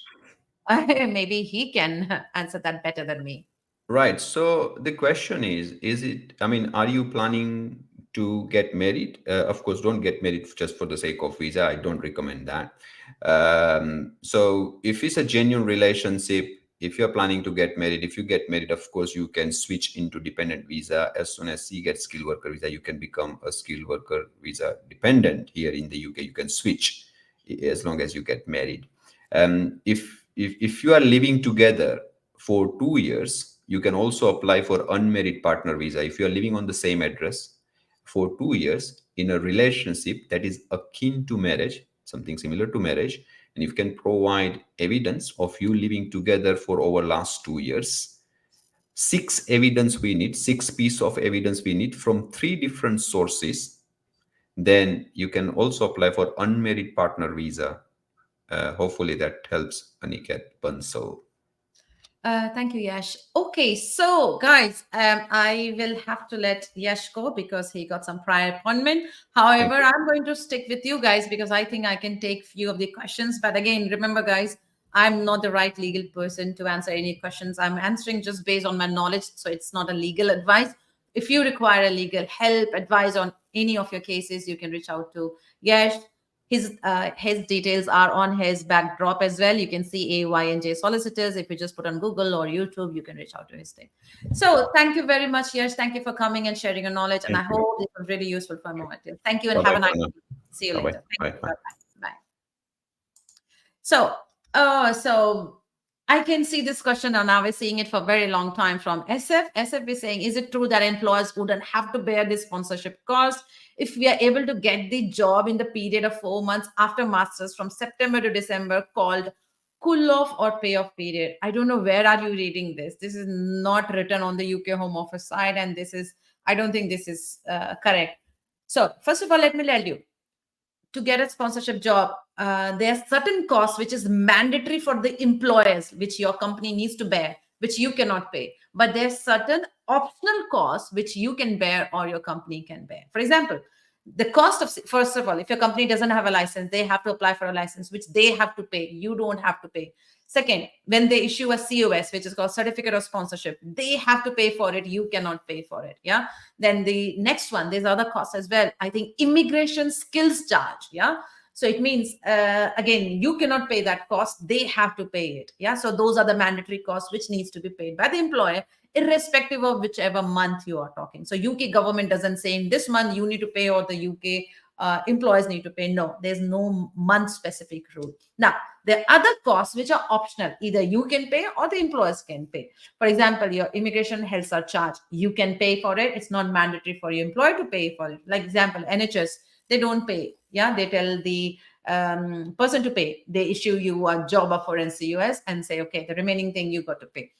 maybe he can answer that better than me. Right. So the question is it, I mean, are you planning to get married? Of course, don't get married just for the sake of visa. I don't recommend that. So if it's a genuine relationship, if you're planning to get married, if you get married, of course, you can switch into dependent visa. As soon as he gets skilled worker visa, you can become a skilled worker visa dependent here in the UK. You can switch as long as you get married. If you are living together for 2 years, you can also apply for unmarried partner visa if you are living on the same address for 2 years in a relationship that is akin to marriage, something similar to marriage, and you can provide evidence of you living together for over last 2 years. Six piece of evidence we need from 3 different sources. Then you can also apply for unmarried partner visa. Hopefully that helps, Aniket Bansal. Thank you, Yash. Okay, so guys, I will have to let Yash go because he got some prior appointment. Thank However, you. I'm going to stick with you guys because I think I can take few of the questions. But again, remember, guys, I'm not the right legal person to answer any questions. I'm answering just based on my knowledge, so it's not a legal advice. If you require a legal help, advice on any of your cases, you can reach out to Yash. His details are on his backdrop as well. You can see AYNJ solicitors. If you just put on Google or YouTube, you can reach out to his team. So thank you very much, Yash. Thank you for coming and sharing your knowledge. And I Thank you. hope this was really useful for more. Thank you and Bye have a bye nice for now. day. See you Bye bye. later. Thank Bye you. bye. Bye bye. Bye. So, so I can see this question, and I was seeing it for a very long time from SF. SF is saying, is it true that employers wouldn't have to bear the sponsorship cost if we are able to get the job in the period of 4 months after masters from September to December, called cool off or pay off period? I don't know where are you reading this. This is not written on the UK Home Office side, and this is, I don't think this is correct. So first of all, let me tell you, to get a sponsorship job, there are certain costs which is mandatory for the employers, which your company needs to bear, which you cannot pay. But there's certain optional costs which you can bear or your company can bear. For example, the cost of, first of all, if your company doesn't have a license, they have to apply for a license, which they have to pay. You don't have to pay. Second, when they issue a COS, which is called certificate of sponsorship, they have to pay for it. You cannot pay for it. Yeah. Then the next one, there's other costs as well. I think immigration skills charge. Yeah. So it means, again, you cannot pay that cost. They have to pay it. Yeah. So those are the mandatory costs which needs to be paid by the employer, irrespective of whichever month you are talking. So UK government doesn't say in this month you need to pay, or the UK employees need to pay. No, there's no month specific rule. Now, there are other costs which are optional. Either you can pay or the employers can pay. For example, your immigration health surcharge, you can pay for it. It's not mandatory for your employer to pay for it. Like example, NHS, they don't pay. Yeah, they tell the person to pay. They issue you a job offer in CUS and say, okay, the remaining thing you got to pay.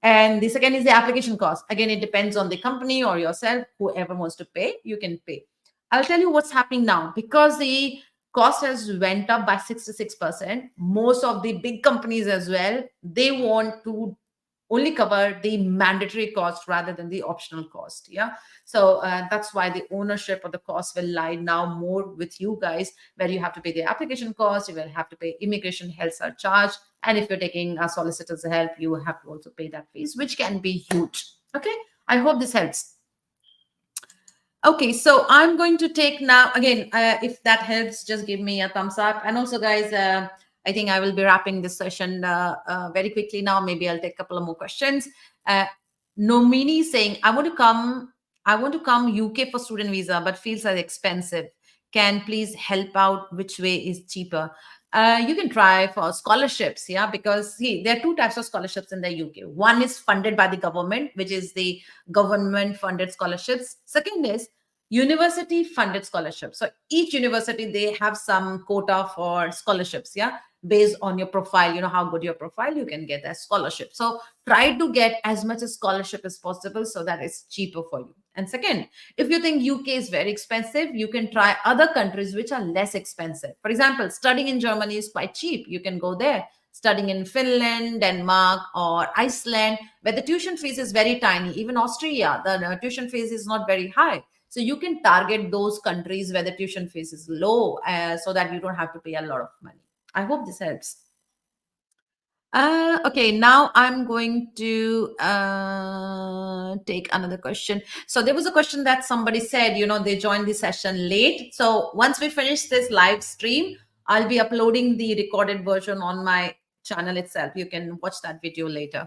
And the second is the application cost. Again, it depends on the company or yourself. Whoever wants to pay, you can pay. I'll tell you what's happening now. Because the cost has went up by 66%, most of the big companies as well, they want to only cover the mandatory cost rather than the optional cost. Yeah. So that's why the ownership of the cost will lie now more with you guys, where you have to pay the application cost, you will have to pay immigration health surcharge, and if you're taking a solicitor's help, you have to also pay that fees, which can be huge. Okay, I hope this helps. Okay, so I'm going to take now, again, if that helps, just give me a thumbs up. And also, guys, I think I will be wrapping this session very quickly now. Maybe I'll take a couple of more questions. Nomini saying, I want to come UK for student visa, but feels like expensive. Can please help out which way is cheaper? You can try for scholarships, yeah, because see, there are two types of scholarships in the UK. One is funded by the government, which is the government funded scholarships. Second is university funded scholarships. So each university, they have some quota for scholarships, yeah, based on your profile. You know how good your profile, you can get that scholarship. So try to get as much as scholarship as possible so that it's cheaper for you. And second, if you think UK is very expensive, you can try other countries which are less expensive. For example, studying in Germany is quite cheap. You can go there. Studying in Finland, Denmark, or Iceland, where the tuition fees is very tiny. Even Austria, the tuition fees is not very high. So you can target those countries where the tuition fees is low, so that you don't have to pay a lot of money. I hope this helps. Okay, now I'm going to take another question. So there was a question that somebody said, you know, they joined the session late. So once we finish this live stream, I'll be uploading the recorded version on my channel itself. You can watch that video later.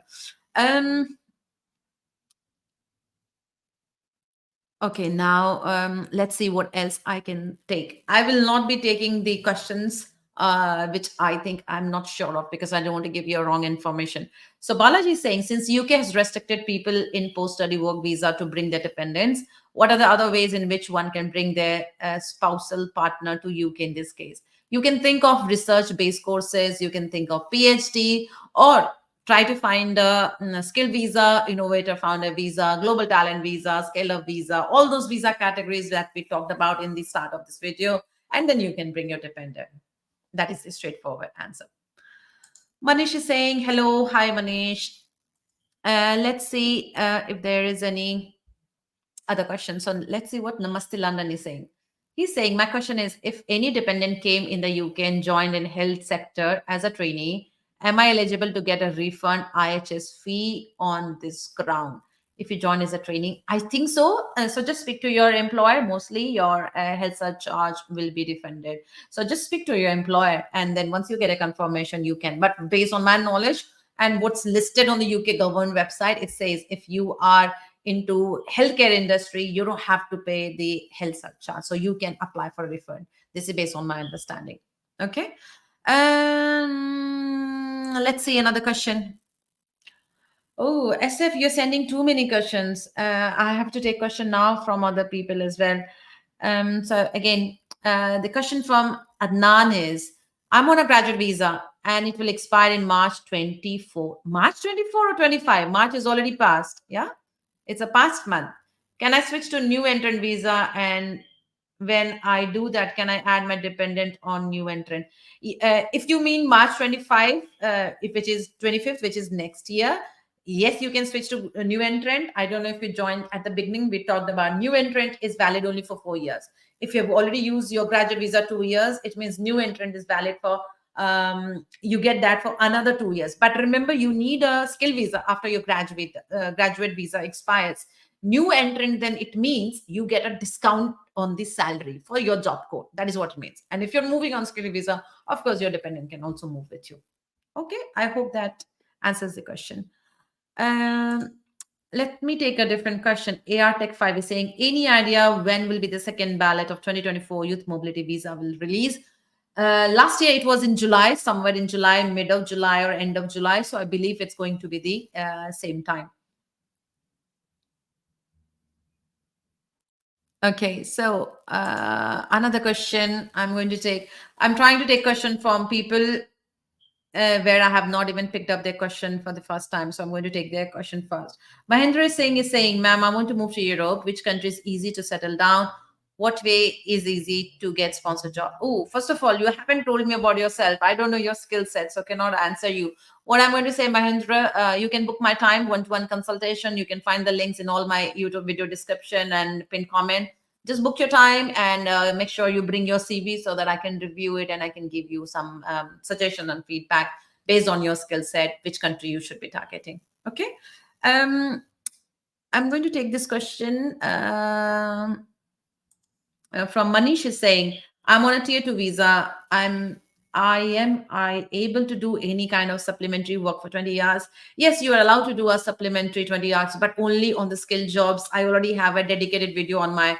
Okay, now let's see what else I can take. I will not be taking the questions which I think I'm not sure of, because I don't want to give you wrong information. So Balaji is saying, since UK has restricted people in post-study work visa to bring their dependents, what are the other ways in which one can bring their spousal partner to UK in this case? You can think of research-based courses, you can think of PhD, or try to find a skill visa, innovator founder visa, global talent visa, scalar visa, all those visa categories that we talked about in the start of this video. And then you can bring your dependent. That is the straightforward answer. Manish is saying, hello. Hi, Manish. Let's see if there is any other questions. So let's see what Namaste London is saying. He's saying, my question is, if any dependent came in the UK and joined in health sector as a trainee, am I eligible to get a refund IHS fee on this ground? If you join as a trainee, I think so. So just speak to your employer. Mostly your health surcharge will be refunded. So just speak to your employer, and then once you get a confirmation, you can. But based on my knowledge and what's listed on the UK government website, it says if you are into healthcare industry, you don't have to pay the health surcharge, so you can apply for a refund. This is based on my understanding. Okay. Let's see another question. Oh, SF, you're sending too many questions. I have to take question now from other people as well. So again, the question from Adnan is, I'm on a graduate visa and it will expire in March 24. March 24 or 25? March is already past. Yeah, it's a past month. Can I switch to new entrant visa? And when I do that, can I add my dependent on new entrant? If you mean March 25, if which is 25th, which is next year, yes, you can switch to a new entrant. I don't know if you joined at the beginning. We talked about new entrant is valid only for 4 years. If you have already used your graduate visa 2 years, it means new entrant is valid for you get that for another 2 years. But remember, you need a skill visa after your graduate visa expires. New entrant, then it means you get a discount on the salary for your job code. That is what it means. And if you're moving on skill visa, of course, your dependent can also move with you. Okay, I hope that answers the question. Um, Let me take a different question. AR Tech 5 is saying, any idea when will be the second ballot of 2024 Youth Mobility Visa will release? Last year it was in July, somewhere in July, mid of July or end of July. So I believe it's going to be the same time. Okay, so another question I'm going to take. I'm trying to take question from people where I have not even picked up their question for the first time. So I'm going to take their question first. Mahendra is saying, ma'am, I want to move to Europe. Which country is easy to settle down? What way is easy to get sponsored job? Oh, first of all, you haven't told me about yourself. I don't know your skill set, so cannot answer you. What I'm going to say, Mahendra, you can book my time, one-to-one consultation. You can find the links in all my YouTube video description and pin comment. Just book your time and make sure you bring your CV so that I can review it and I can give you some suggestion and feedback based on your skill set, which country you should be targeting. Okay. I'm going to take this question from Manish is saying, I'm on a tier 2 visa. I able to do any kind of supplementary work for 20 hours? Yes, you are allowed to do a supplementary 20 hours, but only on the skill jobs. I already have a dedicated video on my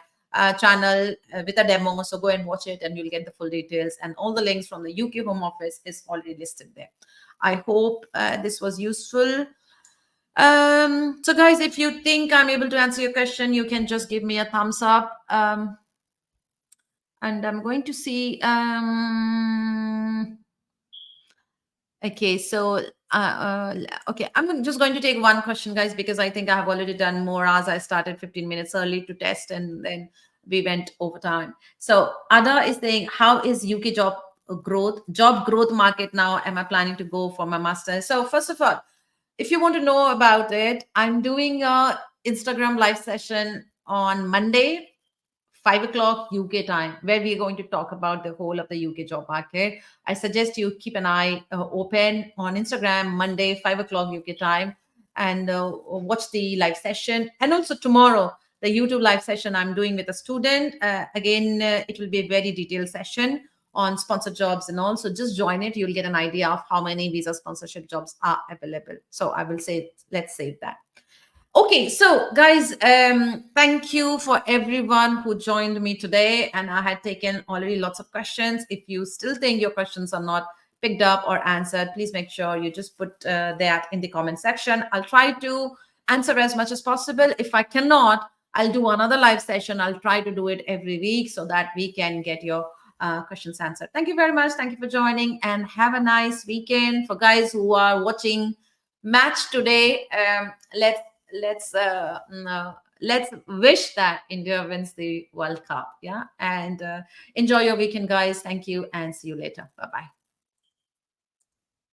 channel with a demo. So go and watch it and you'll get the full details. And all the links from the UK Home Office is already listed there. I hope this was useful. So guys, if you think I'm able to answer your question, you can just give me a thumbs up. And I'm going to see. Okay, so okay, I'm just going to take one question, guys, because I think I have already done more as I started 15 minutes early to test, and then we went over time. So Ada is saying, how is UK job growth market now? Am I planning to go for my master? So first of all, if you want to know about it, I'm doing a Instagram live session on Monday, 5 o'clock UK time, where we're going to talk about the whole of the UK job market. I suggest you keep an eye open on Instagram, Monday, 5 o'clock UK time, and watch the live session. And also tomorrow, the YouTube live session I'm doing with a student. Again, it will be a very detailed session on sponsored jobs and all. So just join it. You'll get an idea of how many visa sponsorship jobs are available. So I will say, let's save that. Okay, so guys, thank you for everyone who joined me today. And I had taken already lots of questions. If you still think your questions are not picked up or answered, please make sure you just put that in the comment section. I'll try to answer as much as possible. If I cannot, I'll do another live session. I'll try to do it every week so that we can get your questions answered. Thank you very much. Thank you for joining and have a nice weekend. For guys who are watching match today, let's wish that India wins the World Cup. Yeah, and enjoy your weekend, guys. Thank you and see you later. Bye bye.